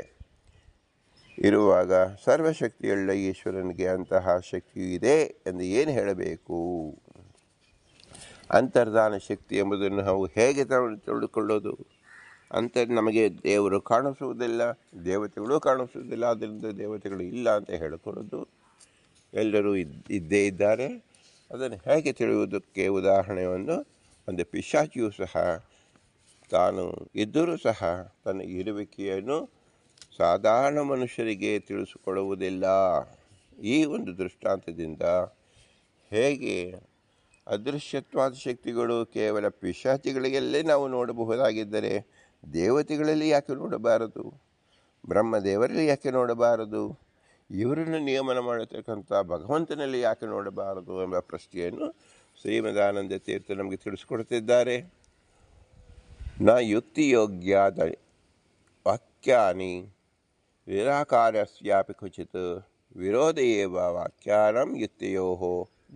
ಇರುವಾಗ ಸರ್ವಶಕ್ತಿಯುಳ್ಳ ಈಶ್ವರನಿಗೆ ಅಂತಹ ಶಕ್ತಿಯು ಇದೆ ಎಂದು ಏನು ಹೇಳಬೇಕು? ಅಂತರ್ಧಾನ ಶಕ್ತಿ ಎಂಬುದನ್ನು ನಾವು ಹೇಗೆ ತಿಳಿದುಕೊಳ್ಳೋದು? ನಮಗೆ ದೇವರು ಕಾಣಿಸುವುದಿಲ್ಲ, ದೇವತೆಗಳು ಕಾಣಿಸುವುದಿಲ್ಲ, ಆದ್ದರಿಂದ ದೇವತೆಗಳು ಇಲ್ಲ ಅಂತ ಹೇಳಿಕೊಳ್ಳೋದು. ಎಲ್ಲರೂ ಇದ್ದೇ ಇದ್ದಾರೆ. ಅದನ್ನು ಹೇಗೆ ತಿಳಿಯುವುದಕ್ಕೆ ಉದಾಹರಣೆಯನ್ನು ಒಂದು ಪಿಶಾಚಿಯೂ ಸಹ ತಾನು ಇದ್ದರೂ ಸಹ ತನ್ನ ಇರುವಿಕೆಯನ್ನು ಸಾಧಾರಣ ಮನುಷ್ಯರಿಗೆ ತಿಳಿಸಿಕೊಳ್ಳುವುದಿಲ್ಲ. ಈ ಒಂದು ದೃಷ್ಟಾಂತದಿಂದ ಹೇಗೆ ಅದೃಶ್ಯತ್ವಾದ ಶಕ್ತಿಗಳು ಕೇವಲ ಪಿಶಾಚಿಗಳಿಗೆಲ್ಲೇ ನಾವು ನೋಡಬಹುದಾಗಿದ್ದರೆ ದೇವತೆಗಳಲ್ಲಿ ಯಾಕೆ ನೋಡಬಾರದು? ಬ್ರಹ್ಮದೇವರಲ್ಲಿ ಯಾಕೆ ನೋಡಬಾರದು? ಇವರನ್ನು ನಿಯಮನ ಮಾಡತಕ್ಕಂಥ ಭಗವಂತನಲ್ಲಿ ಯಾಕೆ ನೋಡಬಾರದು ಎಂಬ ಪ್ರಶ್ನೆಯನ್ನು ಶ್ರೀಮದಾನಂದ ತೀರ್ಥ ನಮಗೆ ತಿಳಿಸಿಕೊಡ್ತಿದ್ದಾರೆ. ನ ಯುಕ್ತಿಯೋಗ್ಯಾದ ವಾಕ್ಯಾನಿ ನಿರಾಕಾರಸ್ಯಾಪಿ ಕ್ವಚಿತ್ ವಿರೋಧ ಏವ ವಾಕ್ಯಾನಾಂ ಯುಕ್ತಯೋ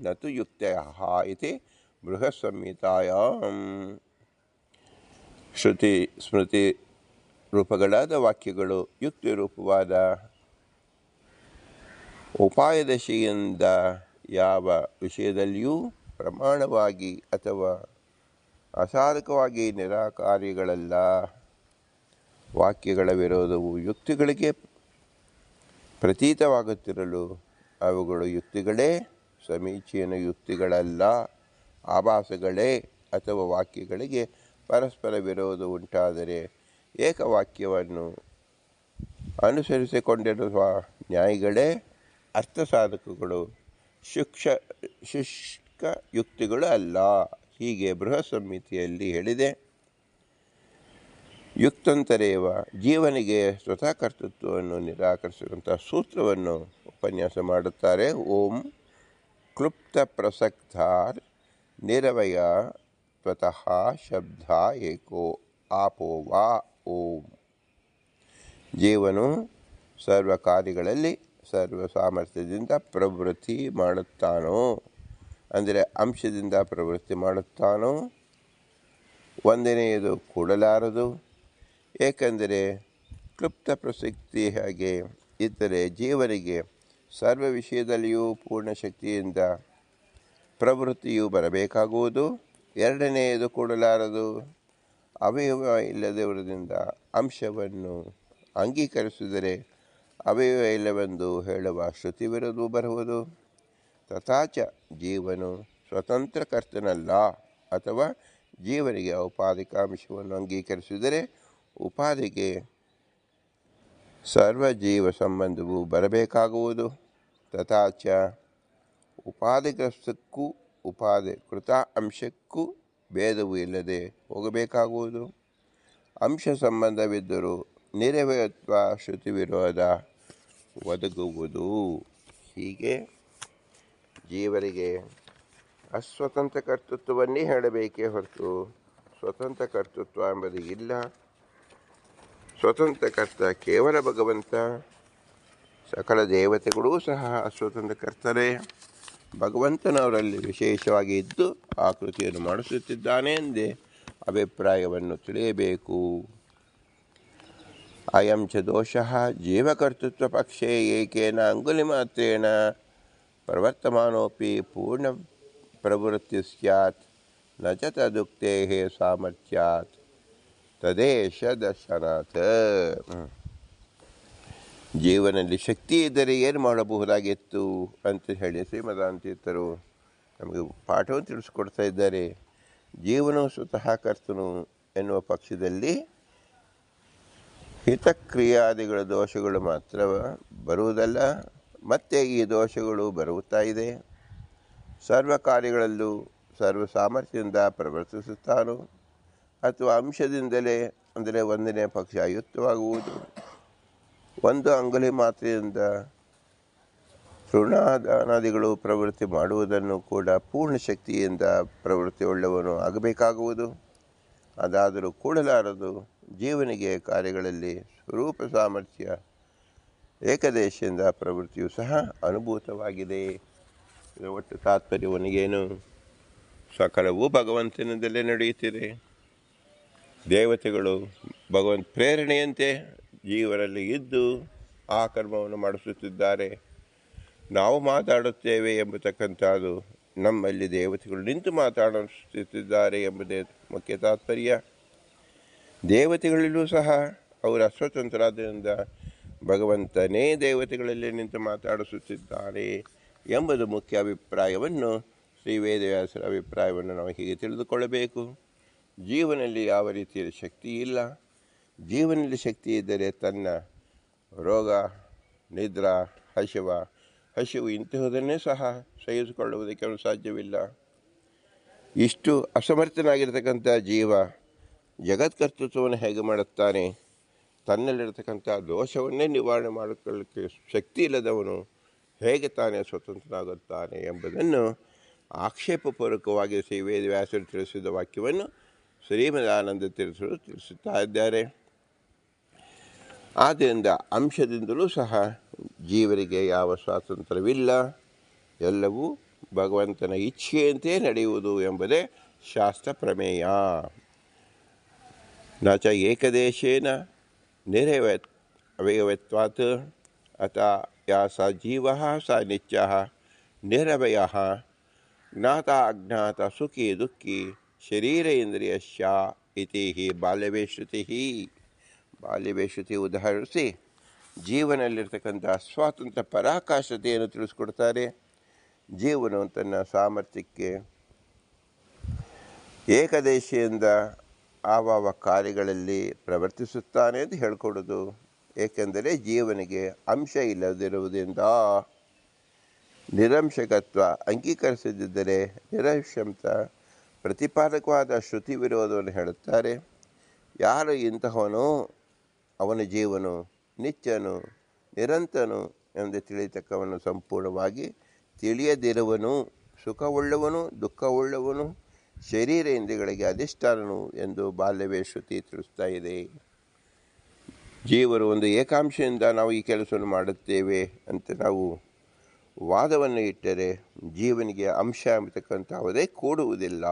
ನತು ಯುಕ್ತಯಃ ಇತಿ ಬೃಹತ್ಸಂಹಿತಾಯಾಂ. ಶ್ರುತಿ ಸ್ಮೃತಿ ರೂಪಗಳಾದ ವಾಕ್ಯಗಳು ಯುಕ್ತಿ ರೂಪವಾದ ಉಪಾಯದಶೆಯಿಂದ ಯಾವ ವಿಷಯದಲ್ಲಿಯೂ ಪ್ರಮಾಣವಾಗಿ ಅಥವಾ ಅಸಾಧಕವಾಗಿ ನಿರಾಕಾರಿಗಳಲ್ಲ. ವಾಕ್ಯಗಳ ವಿರೋಧವು ಯುಕ್ತಿಗಳಿಗೆ ಪ್ರತೀತವಾಗುತ್ತಿರಲು ಅವುಗಳು ಯುಕ್ತಿಗಳೇ, ಸಮೀಚೀನ ಯುಕ್ತಿಗಳಲ್ಲ, ಆಭಾಸಗಳೇ. ಅಥವಾ ವಾಕ್ಯಗಳಿಗೆ ಪರಸ್ಪರ ವಿರೋಧ ಉಂಟಾದರೆ ಏಕವಾಕ್ಯವನ್ನು ಅನುಸರಿಸಿಕೊಂಡಿರುವ ನ್ಯಾಯಿಗಳೇ ಅರ್ಥಸಾಧಕಗಳು, ಶುಷ್ಕ ಯುಕ್ತಿಗಳು ಅಲ್ಲ. ಹೀಗೆ ಬೃಹತ್ ಸಂಹಿತೆಯಲ್ಲಿ ಹೇಳಿದೆ. ಯುಕ್ತಂತರೇವ ಜೀವನಿಗೆ ಸ್ವತಃ ಕರ್ತೃತ್ವವನ್ನು ನಿರಾಕರಿಸುವಂಥ ಸೂತ್ರವನ್ನು ಉಪನ್ಯಾಸ ಮಾಡುತ್ತಾರೆ. ಓಂ ಕ್ಲುಪ್ತ ಪ್ರಸಕ್ತಾರ್ ನಿರವಯ ಸ್ವತಃ ಶಬ್ದ ಏಕೋ ಆಪೋ ವಾ. ಓಂ ಜೀವನು ಸರ್ವ ಕಾರ್ಯಗಳಲ್ಲಿ ಸರ್ವ ಸಾಮರ್ಥ್ಯದಿಂದ ಪ್ರವೃತ್ತಿ ಮಾಡುತ್ತಾನೋ, ಅಂದರೆ ಅಂಶದಿಂದ ಪ್ರವೃತ್ತಿ ಮಾಡುತ್ತಾನೋ. ಒಂದನೆಯದು ಕೂಡಲಾರದು. ಏಕೆಂದರೆ ಕ್ಲುಪ್ತ ಪ್ರಸಕ್ತಿ ಹಾಗೆ ಇದ್ದರೆ ಜೀವನಿಗೆ ಸರ್ವ ವಿಷಯದಲ್ಲಿಯೂ ಪೂರ್ಣ ಶಕ್ತಿಯಿಂದ ಪ್ರವೃತ್ತಿಯು ಬರಬೇಕಾಗುವುದು. ಎರಡನೆಯದು ಕೂಡಲಾರದು. ಅವಯವ ಇಲ್ಲದವರಿಂದ ಅಂಶವನ್ನು ಅಂಗೀಕರಿಸಿದರೆ ಅವಯವ ಇಲ್ಲವೆಂದು ಹೇಳುವ ಶ್ರುತಿ ವಿರೋಧವು ಬರುವುದು. ತಥಾಚ ಜೀವನು ಸ್ವತಂತ್ರ ಕರ್ತನಲ್ಲ. ಅಥವಾ ಜೀವನಿಗೆ ಔಪಾಧಿಕ ಅಂಶವನ್ನು ಅಂಗೀಕರಿಸಿದರೆ ಉಪಾಧಿಗೆ ಸರ್ವಜೀವ ಸಂಬಂಧವು ಬರಬೇಕಾಗುವುದು. ತಥಾಚ ಉಪಾಧಿಗ್ರಸ್ತಕ್ಕೂ ಉಪಾಧಿಕೃತ ಅಂಶಕ್ಕೂ ಭೇದವೂ ಇಲ್ಲದೆ ಹೋಗಬೇಕಾಗುವುದು. ಅಂಶ ಸಂಬಂಧವಿದ್ದರೂ ನಿರವಯತ್ವ ಶ್ರುತಿ ವಿರೋಧ ಒದಗುವುದು. ಹೀಗೆ ಜೀವರಿಗೆ ಅಸ್ವತಂತ್ರ ಕರ್ತೃತ್ವವನ್ನೇ ಹೇಳಬೇಕೇ ಹೊರತು ಸ್ವತಂತ್ರ ಕರ್ತೃತ್ವ ಎಂಬುದು ಇಲ್ಲ. ಸ್ವತಂತ್ರ ಕರ್ತ ಕೇವಲ ಭಗವಂತ. ಸಕಲ ದೇವತೆಗಳೂ ಸಹ ಅಸ್ವತಂತ್ರ ಕರ್ತರೇ. ಭಗವಂತನವರಲ್ಲಿ ವಿಶೇಷವಾಗಿ ಇದ್ದು ಆಕೃತಿಯನ್ನು ಮಾಡಿಸುತ್ತಿದ್ದಾನೆ ಎಂದೇ ಅಭಿಪ್ರಾಯವನ್ನು ತಿಳಿಯಬೇಕು. ಅಯಂ ಚ ದೋಷಃ ಜೀವಕರ್ತೃತ್ವಪಕ್ಷೇ ಏಕೇನ ಅಂಗುಲಿಮಾತ್ರೇಣ ಪ್ರವರ್ತಮಾನೋಪಿ ಪೂರ್ಣ ಪ್ರವೃತ್ತಿ ಸ್ಯಾತ್ ನ ಚ ತದುಕ್ತೇಃ ಸಾಮರ್ಥ್ಯಾತ್ ತದೇಶ ದರ್ಶನಾತ್. ಜೀವನಲ್ಲಿ ಶಕ್ತಿ ಇದ್ದರೆ ಏನು ಮಾಡಬಹುದಾಗಿತ್ತು ಅಂತ ಹೇಳಿ ಶ್ರೀಮದಾಂತೀರ್ಥರು ನಮಗೆ ಪಾಠವನ್ನು ತಿಳಿಸ್ಕೊಡ್ತಾ ಇದ್ದಾರೆ. ಜೀವನವು ಸ್ವತಃ ಕರ್ತನು ಎನ್ನುವ ಪಕ್ಷದಲ್ಲಿ ಹಿತಕ್ರಿಯಾದಿಗಳ ದೋಷಗಳು ಮಾತ್ರ ಬರುವುದಲ್ಲ, ಮತ್ತೆ ಈ ದೋಷಗಳು ಬರುತ್ತಾ ಇದೆ. ಸರ್ವ ಕಾರ್ಯಗಳಲ್ಲೂ ಸರ್ವ ಸಾಮರ್ಥ್ಯದಿಂದ ಪ್ರವರ್ತಿಸುತ್ತಾನೋ ಅಥವಾ ಅಂಶದಿಂದಲೇ, ಅಂದರೆ ಒಂದನೇ ಪಕ್ಷ ಅಯುಕ್ತವಾಗುವುದು, ಒಂದು ಅಂಗುಲಿ ಮಾತ್ರೆಯಿಂದ ಋಣಾದಾನಾದಿಗಳು ಪ್ರವೃತ್ತಿ ಮಾಡುವುದನ್ನು ಕೂಡ ಪೂರ್ಣ ಶಕ್ತಿಯಿಂದ ಪ್ರವೃತ್ತಿಯುಳ್ಳವನು ಆಗಬೇಕಾಗುವುದು. ಅದಾದರೂ ಕೂಡಲಾರದು. ಜೀವನಿಗೆ ಕಾರ್ಯಗಳಲ್ಲಿ ಸ್ವರೂಪ ಸಾಮರ್ಥ್ಯ ಏಕದೇಶದಿಂದ ಪ್ರವೃತ್ತಿಯು ಸಹ ಅನುಭೂತವಾಗಿದೆ. ಇದರ ಒಟ್ಟು ತಾತ್ಪರ್ಯವನಿಗೇನು? ಸಕಲವೂ ಭಗವಂತನದಲ್ಲೇ ನಡೆಯುತ್ತಿದೆ. ದೇವತೆಗಳು ಭಗವಂತ ಪ್ರೇರಣೆಯಂತೆ ಜೀವನಲ್ಲಿ ಇದ್ದು ಆ ಕರ್ಮವನ್ನು ಮಾಡಿಸುತ್ತಿದ್ದಾರೆ. ನಾವು ಮಾತಾಡುತ್ತೇವೆ ಎಂಬತಕ್ಕಂಥದ್ದು ನಮ್ಮಲ್ಲಿ ದೇವತೆಗಳು ನಿಂತು ಮಾತಾಡಿಸುತ್ತಿದ್ದಾರೆ ಎಂಬುದೇ ಮುಖ್ಯ ತಾತ್ಪರ್ಯ. ದೇವತೆಗಳಲ್ಲೂ ಸಹ ಅವರು ಅಸ್ವತಂತ್ರರಾದ್ದರಿಂದ ಭಗವಂತನೇ ದೇವತೆಗಳಲ್ಲಿ ನಿಂತು ಮಾತಾಡಿಸುತ್ತಿದ್ದಾರೆ ಎಂಬುದು ಮುಖ್ಯ ಅಭಿಪ್ರಾಯವನ್ನು, ಶ್ರೀ ವೇದವ್ಯಾಸರ ಅಭಿಪ್ರಾಯವನ್ನು ನಾವು ಹೀಗೆ ತಿಳಿದುಕೊಳ್ಳಬೇಕು. ಜೀವನಲ್ಲಿ ಯಾವ ರೀತಿಯ ಶಕ್ತಿ ಇಲ್ಲ. ಜೀವನಲ್ಲಿ ಶಕ್ತಿ ಇದ್ದರೆ ತನ್ನ ರೋಗ, ನಿದ್ರಾ, ಹಸಿವು ಇಂತಹುದನ್ನೇ ಸಹ ಸಹಿಸಿಕೊಳ್ಳುವುದಕ್ಕೆ ಅವನು ಸಾಧ್ಯವಿಲ್ಲ. ಇಷ್ಟು ಅಸಮರ್ಥನಾಗಿರ್ತಕ್ಕಂಥ ಜೀವ ಜಗತ್ಕರ್ತೃತ್ವವನ್ನು ಹೇಗೆ ಮಾಡುತ್ತಾನೆ? ತನ್ನಲ್ಲಿರತಕ್ಕಂಥ ದೋಷವನ್ನೇ ನಿವಾರಣೆ ಮಾಡಿಕೊಳ್ಳಲಿಕ್ಕೆ ಶಕ್ತಿ ಇಲ್ಲದವನು ಹೇಗೆ ತಾನೇ ಸ್ವತಂತ್ರನಾಗುತ್ತಾನೆ ಎಂಬುದನ್ನು ಆಕ್ಷೇಪಪೂರ್ವಕವಾಗಿ ಶ್ರೀ ವೇದವ್ಯಾಸರು ತಿಳಿಸಿದ ವಾಕ್ಯವನ್ನು ಶ್ರೀಮದಾನಂದ ತೀರ್ಥರು ತಿಳಿಸುತ್ತಾ ಇದ್ದಾರೆ. ಆದ್ದರಿಂದ ಅಂಶದಿಂದಲೂ ಸಹ ಜೀವರಿಗೆ ಯಾವ ಸ್ವಾತಂತ್ರ್ಯವಿಲ್ಲ. ಎಲ್ಲವೂ ಭಗವಂತನ ಇಚ್ಛೆಯಂತೆ ನಡೆಯುವುದು ಎಂಬುದೇ ಶಾಸ್ತ್ರ ಪ್ರಮೇಯ. ನ ಚ ಏಕದೇಶೇನ ಅವಯವತ್ವಾತ್ ಅತ ಯಾ ಸ ಜೀವ ಸ ನಿತ್ಯ ನಿರವಯ ಜ್ಞಾತ ಅಜ್ಞಾತ ಸುಖಿ ದುಃಖಿ ಶರೀರೇಂದ್ರಿಯಶ್ಯ ಇತಿ ಬಾಲ್ಯವೇ ಶ್ರುತಿ ಉದಾಹರಿಸಿ ಜೀವನಲ್ಲಿರ್ತಕ್ಕಂಥ ಸ್ವಾತಂತ್ರ್ಯ ಪರಾಕಾಷ್ಠತೆಯನ್ನು ತಿಳಿಸ್ಕೊಡ್ತಾರೆ. ಜೀವನು ತನ್ನ ಸಾಮರ್ಥ್ಯಕ್ಕೆ ಏಕದೇಶಿಯಿಂದ ಆವಾವ ಕಾರ್ಯಗಳಲ್ಲಿ ಪ್ರವರ್ತಿಸುತ್ತಾನೆ ಅಂತ ಹೇಳ್ಕೊಡೋದು. ಏಕೆಂದರೆ ಜೀವನಿಗೆ ಅಂಶ ಇಲ್ಲದಿರುವುದರಿಂದ ನಿರಂಶಕತ್ವ ಅಂಗೀಕರಿಸದಿದ್ದರೆ ನಿರಂಶಂತ ಪ್ರತಿಪಾದಕವಾದ ಶ್ರುತಿ ವಿರೋಧವನ್ನು ಹೇಳುತ್ತಾರೆ. ಯಾರು ಇಂತಹವನು ಅವನ ಜೀವನು ನಿತ್ಯನು ನಿರಂತನು ಎಂದು ತಿಳಿತಕ್ಕವನು ಸಂಪೂರ್ಣವಾಗಿ ತಿಳಿಯದಿರುವನು, ಸುಖವುಳ್ಳವನು ದುಃಖವುಳ್ಳವನು, ಶರೀರ ಇಂದ್ರಿಯಗಳಿಗೆ ಅಧಿಷ್ಠಾನನು ಎಂದು ಬಾಲ್ಯವೇ ಶ್ರುತಿ ತಿಳಿಸ್ತಾ ಇದೆ. ಜೀವರು ಒಂದು ಏಕಾಂಶದಿಂದ ನಾವು ಈ ಕೆಲಸವನ್ನು ಮಾಡುತ್ತೇವೆ ಅಂತ ನಾವು ವಾದವನ್ನು ಇಟ್ಟರೆ ಜೀವನಿಗೆ ಅಂಶ ಎಂಬತಕ್ಕಂಥವುದೇ ಕೂಡುವುದಿಲ್ಲ.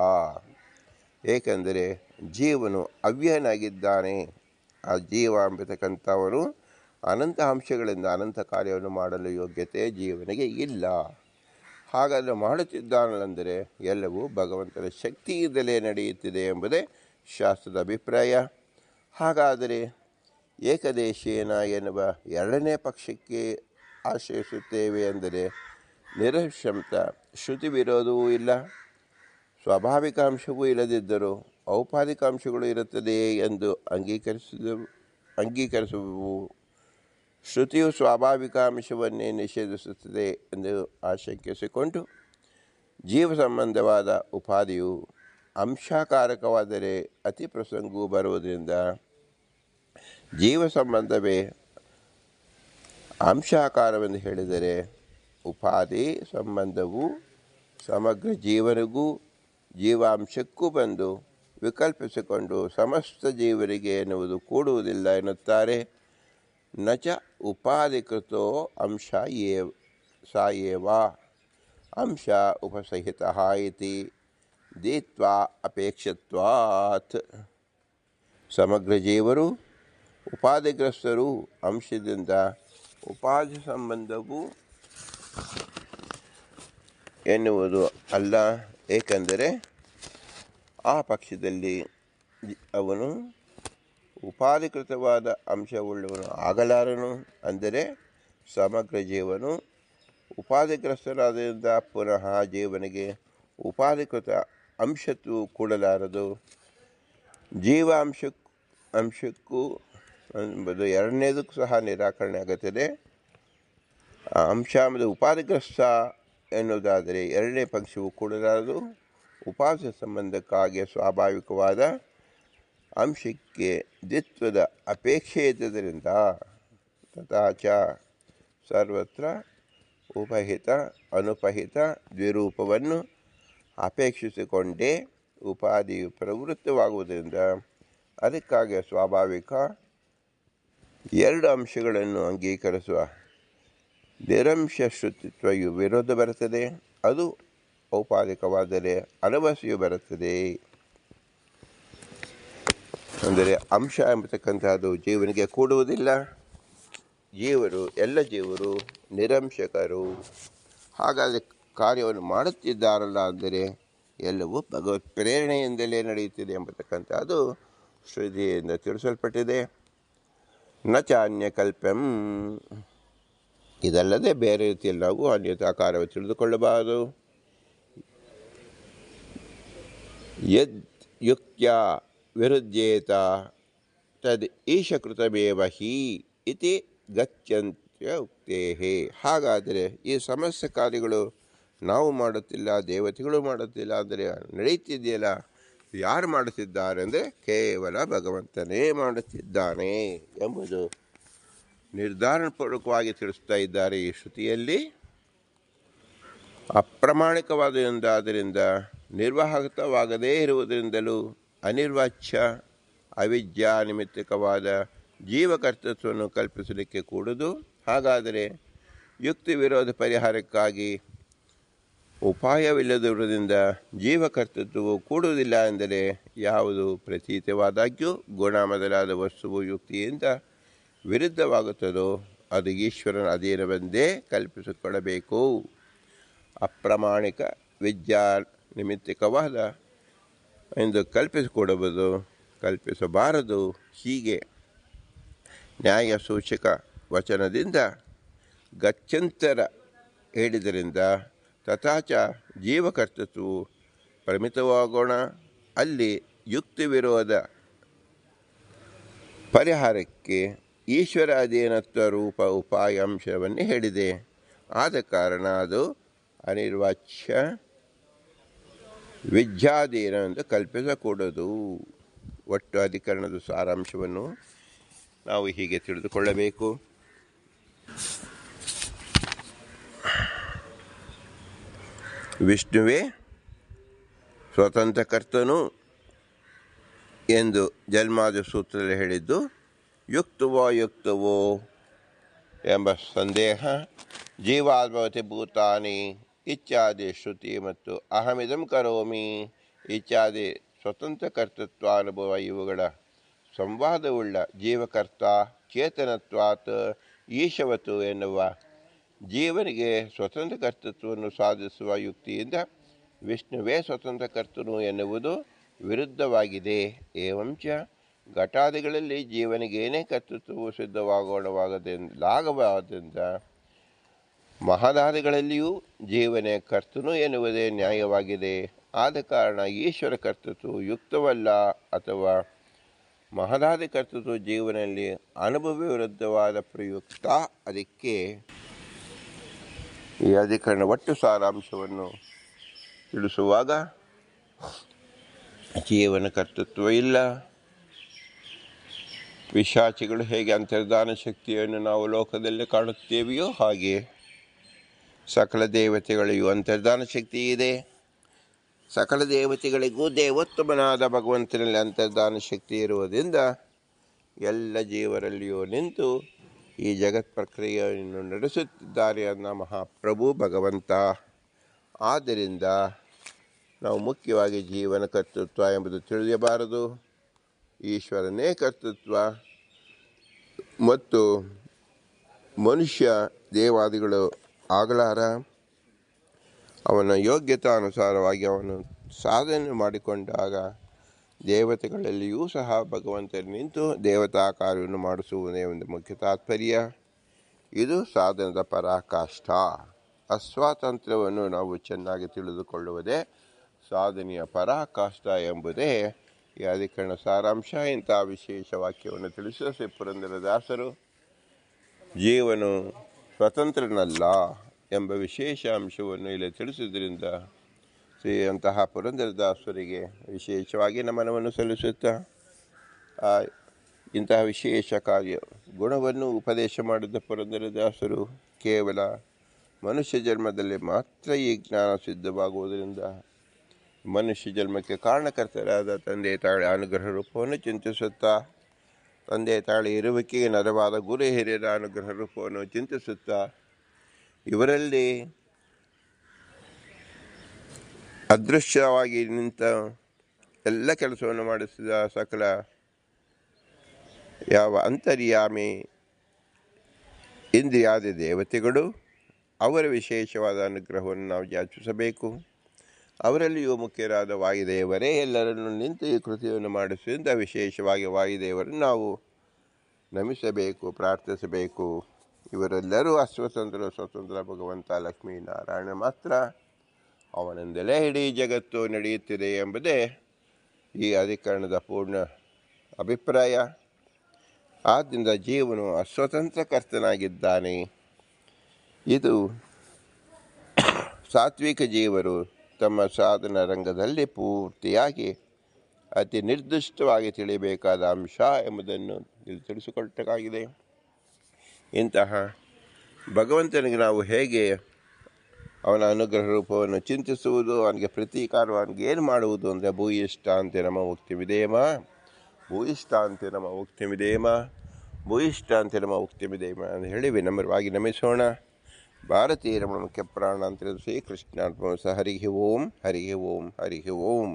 ಏಕೆಂದರೆ ಜೀವನು ಅವ್ಯಯನಾಗಿದ್ದಾನೆ. ಆ ಜೀವ ಎಂಬತಕ್ಕಂಥವನು ಅನಂತ ಅಂಶಗಳಿಂದ ಅನಂತ ಕಾರ್ಯವನ್ನು ಮಾಡಲು ಯೋಗ್ಯತೆ ಜೀವನಿಗೆ ಇಲ್ಲ. ಹಾಗಾದರೆ ಮಾಡುತ್ತಿದ್ದಾನೆಂದರೆ ಎಲ್ಲವೂ ಭಗವಂತನ ಶಕ್ತಿಯಿಂದಲೇ ನಡೆಯುತ್ತಿದೆ ಎಂಬುದೇ ಶಾಸ್ತ್ರದ ಅಭಿಪ್ರಾಯ. ಹಾಗಾದರೆ ಏಕದೇಶೇನ ಎನ್ನುವ ಎರಡನೇ ಪಕ್ಷಕ್ಕೆ ಆಶ್ರಯಿಸುತ್ತೇವೆ ಎಂದರೆ ನಿರಶಂತ ಶ್ರುತಿ ವಿರೋಧವೂ ಇಲ್ಲ, ಸ್ವಾಭಾವಿಕ ಅಂಶವೂ ಇಲ್ಲದಿದ್ದರೂ ಔಪಾಧಿಕ ಅಂಶಗಳು ಇರುತ್ತದೆ ಎಂದು ಅಂಗೀಕರಿಸುವು. ಶ್ರುತಿಯು ಸ್ವಾಭಾವಿಕ ಅಂಶವನ್ನೇ ನಿಷೇಧಿಸುತ್ತದೆ ಎಂದು ಆಶಂಕಿಸಿಕೊಂಡು ಜೀವ ಸಂಬಂಧವಾದ ಉಪಾಧಿಯು ಅಂಶಾಕಾರಕವಾದರೆ ಅತಿ ಪ್ರಸಂಗವು ಬರುವುದರಿಂದ ಜೀವ ಸಂಬಂಧವೇ ಅಂಶಾಕಾರವೆಂದು ಹೇಳಿದರೆ ಉಪಾಧಿ ಸಂಬಂಧವು ಸಮಗ್ರ ಜೀವನಿಗೂ ಜೀವಾಂಶಕ್ಕೂ ಬಂದು ವಿಕಲ್ಪಿಸಿಕೊಂಡು ಸಮಸ್ತ ಜೀವರಿಗೆ ಎನ್ನುವುದು ಕೂಡುವುದಿಲ್ಲ ಎನ್ನುತ್ತಾರೆ. ನ ಚ ಉಪಾಧಿಕೃತೋ ಅಂಶ ಸ ಏವ ಅಂಶ ಉಪಸಹಿತಃ ಇತಿ ದೀತ್ವಾ ಅಪೇಕ್ಷತ್ವಾತ್. ಸಮಗ್ರ ಜೀವರು ಉಪಾಧಿಗ್ರಸ್ತರು ಅಂಶದಿಂದ ಉಪಾಧಿ ಸಂಬಂಧವು ಎನ್ನುವುದು ಅಲ್ಲ. ಏಕೆಂದರೆ ಆ ಪಕ್ಷದಲ್ಲಿ ಅವನು ಉಪಾಧಿಕೃತವಾದ ಅಂಶವುಳ್ಳವನು ಆಗಲಾರನು. ಅಂದರೆ ಸಮಗ್ರ ಜೀವನು ಉಪಾಧಿಗ್ರಸ್ತರಾದ್ದರಿಂದ ಪುನಃ ಜೀವನಿಗೆ ಉಪಾಧಿಕೃತ ಅಂಶತ್ವವು ಕೂಡಲಾರದು. ಜೀವ ಅಂಶಕ್ಕೂ ಎಂಬುದು ಎರಡನೇದಕ್ಕೂ ಸಹ ನಿರಾಕರಣೆ ಆಗುತ್ತದೆ. ಆ ಅಂಶ ಎಂಬುದು ಉಪಾಧಿಗ್ರಸ್ತ ಎನ್ನುವುದಾದರೆ ಎರಡನೇ ಪಕ್ಷವು ಕೂಡಲಾರದು. ಉಪಾಧಿ ಸಂಬಂಧಕ್ಕಾಗಿ ಸ್ವಾಭಾವಿಕವಾದ ಅಂಶಕ್ಕೆ ದ್ವಿತ್ವದ ಅಪೇಕ್ಷೆ ಇದ್ದುದರಿಂದ ತಥಾಚ ಸರ್ವತ್ರ ಉಪಹಿತ ಅನುಪಹಿತ ದ್ವಿರೂಪವನ್ನು ಅಪೇಕ್ಷಿಸಿಕೊಂಡೇ ಉಪಾಧಿಯು ಪ್ರವೃತ್ತವಾಗುವುದರಿಂದ ಅದಕ್ಕಾಗಿ ಸ್ವಾಭಾವಿಕ ಎರಡು ಅಂಶಗಳನ್ನು ಅಂಗೀಕರಿಸುವ ನಿರಂಶ ಶ್ರುತಿತ್ವವು ವಿರೋಧ ಬರುತ್ತದೆ. ಅದು ಔಪಾಧಿಕವಾದರೆ ಅನವಶ್ಯವು ಬರುತ್ತದೆ. ಅಂದರೆ ಅಂಶ ಎಂಬತಕ್ಕಂಥದ್ದು ಜೀವನಿಗೆ ಕೂಡುವುದಿಲ್ಲ. ಎಲ್ಲ ಜೀವರು ನಿರಂಶಕರು. ಹಾಗಾದರೆ ಕಾರ್ಯವನ್ನು ಮಾಡುತ್ತಿದ್ದಾರಲ್ಲ ಅಂದರೆ ಎಲ್ಲವೂ ಭಗವತ್ ಪ್ರೇರಣೆಯಿಂದಲೇ ನಡೆಯುತ್ತಿದೆ ಎಂಬತಕ್ಕಂಥದ್ದು ಶ್ರುತಿಯಿಂದ ತಿಳಿಸಲ್ಪಟ್ಟಿದೆ. ನ ಚಾನ್ಯಕಲ್ಪಂ, ಇದಲ್ಲದೆ ಬೇರೆ ರೀತಿಯಲ್ಲಿ ನಾವು ಅನ್ಯತಾಕಾರವನ್ನು ತಿಳಿದುಕೊಳ್ಳಬಾರದು. ಯದ್ ಯುಕ್ತ್ಯ ವಿರುದ್ಧೇತ ತದ್ ಈಶಕೃತಮೇವ ಹಿ ಇತಿ ಗತ್ಯಂತ್ಯ ಉಕ್ತೇಹೇ. ಹಾಗಾದರೆ ಈ ಸಮಸ್ತ ಕಾರ್ಯಗಳು ನಾವು ಮಾಡುತ್ತಿಲ್ಲ, ದೇವತೆಗಳು ಮಾಡುತ್ತಿಲ್ಲ ಅಂದರೆ ನಡೆಯುತ್ತಿದೆಯಲ್ಲ, ಯಾರು ಮಾಡುತ್ತಿದ್ದಾರೆ ಅಂದರೆ ಕೇವಲ ಭಗವಂತನೇ ಮಾಡುತ್ತಿದ್ದಾನೆ ಎಂಬುದು ನಿರ್ಧಾರಪೂರ್ವಕವಾಗಿ ತಿಳಿಸ್ತಾ ಇದ್ದಾರೆ ಈ ಶ್ರುತಿಯಲ್ಲಿ. ಅಪ್ರಾಮಾಣಿಕವಾದದ್ದರಿಂದ ನಿರ್ವಾಹಕವಾಗದೇ ಇರುವುದರಿಂದಲೂ ಅನಿರ್ವಾಚ್ಯ ಅವಿದ್ಯಾ ನಿಮಿತ್ತಕವಾದ ಜೀವಕರ್ತೃತ್ವವನ್ನು ಕಲ್ಪಿಸಲಿಕ್ಕೆ ಕೂಡುದು. ಹಾಗಾದರೆ ಯುಕ್ತಿ ವಿರೋಧ ಪರಿಹಾರಕ್ಕಾಗಿ ಉಪಾಯವಿಲ್ಲದಿರುವುದರಿಂದ ಜೀವಕರ್ತೃತ್ವವು ಕೂಡುವುದಿಲ್ಲ ಎಂದರೆ ಯಾವುದು ಪ್ರತೀತವಾದಾಗ್ಯೂ ಗುಣ ಮೊದಲಾದ ವಸ್ತುವು ಯುಕ್ತಿಯಿಂದ ವಿರುದ್ಧವಾಗುತ್ತದೋ ಅದು ಈಶ್ವರನ ಅಧೀನವೆಂದೇ ಕಲ್ಪಿಸಿಕೊಳ್ಳಬೇಕು. ಅಪ್ರಾಮಾಣಿಕ ವಿದ್ಯಾ ನಿಮಿತ್ತಕವಾದ ಎಂದು ಕಲ್ಪಿಸಬಾರದು. ಹೀಗೆ ನ್ಯಾಯ ಸೂಚಕ ವಚನದಿಂದ ಗತ್ಯಂತರ ಹೇಳಿದ್ದರಿಂದ ತಥಾಚ ಜೀವಕರ್ತೃತ್ವವು ಪ್ರಮಿತವಾಗೋಣ. ಅಲ್ಲಿ ಯುಕ್ತಿ ವಿರೋಧ ಪರಿಹಾರಕ್ಕೆ ಈಶ್ವರ ಅಧೀನತ್ವ ರೂಪ ಉಪಾಯ ಅಂಶವನ್ನೇ ಹೇಳಿದೆ. ಆದ ಕಾರಣ ಅದು ಅನಿರ್ವಾಚ್ಯ ವಿದ್ಯಾಧೀನ ಎಂದು ಕಲ್ಪಿಸಕೂಡದು. ಒಟ್ಟು ಅಧಿಕರಣದ ಸಾರಾಂಶವನ್ನು ನಾವು ಹೀಗೆ ತಿಳಿದುಕೊಳ್ಳಬೇಕು. ವಿಷ್ಣುವೇ ಸ್ವತಂತ್ರ ಕರ್ತನು ಎಂದು ಜನ್ಮಾದಿ ಸೂತ್ರದಲ್ಲಿ ಹೇಳಿದ್ದು ಯುಕ್ತವೋ ಎಂಬ ಸಂದೇಹ ಜೀವಾತ್ಮವತಿ ಭೂತಾನಿ ಇತ್ಯಾದಿ ಶ್ರುತಿ ಮತ್ತು ಅಹಮಿದಂ ಕರೋಮಿ ಇತ್ಯಾದಿ ಸ್ವತಂತ್ರ ಕರ್ತೃತ್ವಾನುಭವ ಇವುಗಳ ಸಂವಾದವುಳ್ಳ ಜೀವಕರ್ತ ಚೇತನತ್ವಾತ್ ಈಶವತು ಎನ್ನುವ ಜೀವನಿಗೆ ಸ್ವತಂತ್ರ ಕರ್ತೃತ್ವವನ್ನು ಸಾಧಿಸುವ ಯುಕ್ತಿಯಿಂದ ವಿಷ್ಣುವೇ ಸ್ವತಂತ್ರ ಕರ್ತನು ಎನ್ನುವುದು ವಿರುದ್ಧವಾಗಿದೆ. ಏವಂಚ ಘಟಾದಿಗಳಲ್ಲಿ ಜೀವನಿಗೇನೇ ಕರ್ತೃತ್ವವು ಸಿದ್ಧವಾಗೋಣವಾಗದಿಂದ ಮಹದಾದಿಗಳಲ್ಲಿಯೂ ಜೀವನೇ ಕರ್ತನು ಎನ್ನುವುದೇ ನ್ಯಾಯವಾಗಿದೆ. ಆದ ಕಾರಣ ಈಶ್ವರ ಕರ್ತೃತ್ವವು ಯುಕ್ತವಲ್ಲ ಅಥವಾ ಮಹದಾದಿ ಕರ್ತೃತ್ವ ಜೀವನಲ್ಲಿ ಅನುಭವ ವಿರುದ್ಧವಾದ ಪ್ರಯುಕ್ತ. ಅದಕ್ಕೆ ಈ ಅಧಿಕರಣ ಒಟ್ಟು ಸಾರಾಂಶವನ್ನು ತಿಳಿಸುವಾಗ ಜೀವನ ಕರ್ತೃತ್ವ ಇಲ್ಲ. ಪಿಶಾಚಿಗಳು ಹೇಗೆ ಅಂತರ್ಧಾನ ಶಕ್ತಿಯನ್ನು ನಾವು ಲೋಕದಲ್ಲಿ ಕಾಣುತ್ತೇವೆಯೋ ಹಾಗೆ ಸಕಲ ದೇವತೆಗಳಿಗೂ ಅಂತರ್ಧಾನ ಶಕ್ತಿ ಇದೆ. ಸಕಲ ದೇವತೆಗಳಿಗೂ ದೇವೋತ್ತಮನಾದ ಭಗವಂತನಲ್ಲಿ ಅಂತರ್ಧಾನ ಶಕ್ತಿ ಇರುವುದರಿಂದ ಎಲ್ಲ ಜೀವರಲ್ಲಿಯೂ ನಿಂತು ಈ ಜಗತ್ ಪ್ರಕ್ರಿಯೆಯನ್ನು ನಡೆಸುತ್ತಿದ್ದಾರೆ ಅನ್ನೋ ಮಹಾಪ್ರಭು ಭಗವಂತ. ಆದ್ದರಿಂದ ನಾವು ಮುಖ್ಯವಾಗಿ ಜೀವನ ಕರ್ತೃತ್ವ ಎಂಬುದು ತಿಳಿಯಬಾರದು. ಈಶ್ವರನೇ ಕರ್ತೃತ್ವ. ಮತ್ತು ಮನುಷ್ಯ ದೇವಾದಿಗಳು ಆಗಲಾರ. ಅವನ ಯೋಗ್ಯತಾನುಸಾರವಾಗಿ ಅವನು ಸಾಧನೆ ಮಾಡಿಕೊಂಡಾಗ ದೇವತೆಗಳಲ್ಲಿಯೂ ಸಹ ಭಗವಂತನು ನಿಂತು ದೇವತಾ ಕಾರ್ಯವನ್ನು ಮಾಡಿಸುವುದೇ ಒಂದು ಮುಖ್ಯ ತಾತ್ಪರ್ಯ. ಇದು ಸಾಧನದ ಪರಾಕಾಷ್ಠ. ಅಸ್ವಾತಂತ್ರ್ಯವನ್ನು ನಾವು ಚೆನ್ನಾಗಿ ತಿಳಿದುಕೊಳ್ಳುವುದೇ ಸಾಧನೆಯ ಪರಾಕಾಷ್ಠ ಎಂಬುದೇ ಈ ಅಧಿಕರಣ ಸಾರಾಂಶ. ಇಂತಹ ವಿಶೇಷ ವಾಕ್ಯವನ್ನು ತಿಳಿಸಿದ ಶ್ರೀ ಪುರಂದರದಾಸರು ಜೀವನು ಸ್ವತಂತ್ರನಲ್ಲ ಎಂಬ ವಿಶೇಷ ಅಂಶವನ್ನು ಇಲ್ಲಿ ತಿಳಿಸುವುದರಿಂದ ಅಂತಹ ಪುರಂದರದಾಸರಿಗೆ ವಿಶೇಷವಾಗಿ ನಮನವನ್ನು ಸಲ್ಲಿಸುತ್ತಾ ಇಂತಹ ವಿಶೇಷ ಕಾರ್ಯ ಗುಣವನ್ನು ಉಪದೇಶ ಮಾಡಿದ ಪುರಂದರದಾಸರು ಕೇವಲ ಮನುಷ್ಯ ಜನ್ಮದಲ್ಲಿ ಮಾತ್ರ ಈ ಜ್ಞಾನ ಸಿದ್ಧವಾಗುವುದರಿಂದ ಮನುಷ್ಯ ಜನ್ಮಕ್ಕೆ ಕಾರಣಕರ್ತರಾದ ತಂದೆ ತಾಯಿ ಅನುಗ್ರಹ ರೂಪವನ್ನು ಚಿಂತಿಸುತ್ತಾ, ತಂದೆ ತಾಯಿ ಇರುವಿಕೆಗೆ ನರವಾದ ಗುರು ಹಿರಿಯರ ಅನುಗ್ರಹ ರೂಪವನ್ನು ಚಿಂತಿಸುತ್ತಾ, ಇವರಲ್ಲಿ ಅದೃಶ್ಯವಾಗಿ ನಿಂತ ಎಲ್ಲ ಕೆಲಸವನ್ನು ಮಾಡಿಸಿದ ಸಕಲ ಯಾವ ಅಂತರ್ಯಾಮಿ ಇಂದ್ರಿಯಾದಿ ದೇವತೆಗಳು ಅವರ ವಿಶೇಷವಾದ ಅನುಗ್ರಹವನ್ನು ನಾವು ಯಾಚಿಸಬೇಕು. ಅವರಲ್ಲಿಯೂ ಮುಖ್ಯರಾದ ವಾಯುದೇವರೇ ಎಲ್ಲರನ್ನು ನಿಂತು ಈ ಕೃತಿಯನ್ನು ಮಾಡಿಸುವುದರಿಂದ ವಿಶೇಷವಾಗಿ ವಾಯುದೇವರನ್ನು ನಾವು ನಮಿಸಬೇಕು, ಪ್ರಾರ್ಥಿಸಬೇಕು. ಇವರೆಲ್ಲರೂ ಅಸ್ವತಂತ್ರ ಸ್ವತಂತ್ರ ಭಗವಂತ ಲಕ್ಷ್ಮೀನಾರಾಯಣ ಮಾತ್ರ. ಅವನಿಂದಲೇ ಇಡೀ ಜಗತ್ತು ನಡೆಯುತ್ತಿದೆ ಎಂಬುದೇ ಈ ಅಧಿಕರಣದ ಪೂರ್ಣ ಅಭಿಪ್ರಾಯ. ಆದ್ದರಿಂದ ಜೀವನು ಅಸ್ವತಂತ್ರ ಕರ್ತನಾಗಿದ್ದಾನೆ. ಇದು ಸಾತ್ವಿಕ ಜೀವರು ತಮ್ಮ ಸಾಧನ ರಂಗದಲ್ಲಿ ಪೂರ್ತಿಯಾಗಿ ಅತಿ ನಿರ್ದಿಷ್ಟವಾಗಿ ತಿಳಿಯಬೇಕಾದ ಅಂಶ ಎಂಬುದನ್ನು ಇಲ್ಲಿ ತಿಳಿಸಿಕೊಟ್ಟಕಾಗಿದೆ. ಇಂತಹ ಭಗವಂತನಿಗೆ ನಾವು ಹೇಗೆ ಅವನ ಅನುಗ್ರಹ ರೂಪವನ್ನು ಚಿಂತಿಸುವುದು, ಅವನಿಗೆ ಪ್ರತೀಕಾರವಾಗಿ ಏನು ಮಾಡುವುದು ಅಂದರೆ ಭೂಯಿಷ್ಠಾಂತಿ ನಮ ಉಕ್ತಿಮಿದೇಮ, ಭೂಯಿಷ್ಠಾಂತಿ ನಮ ಉಕ್ತಿಮಿದೇಮ, ಭೂಯಿಷ್ಠಾಂತಿ ನಮ ಉಕ್ತಿಮಿದೇಮ ಅಂತ ಹೇಳಿ ವಿನಮ್ರವಾಗಿ ನಮಿಸೋಣ. ಭಾರತೀಯ ರಮಣ ಮುಖ್ಯ ಪ್ರಾಣ ಅಂತ ಶ್ರೀ ಕೃಷ್ಣಾರ್ಪಣ. ಹರಿ ಓಂ, ಹರಿ ಓಂ, ಹರಿ ಓಂ.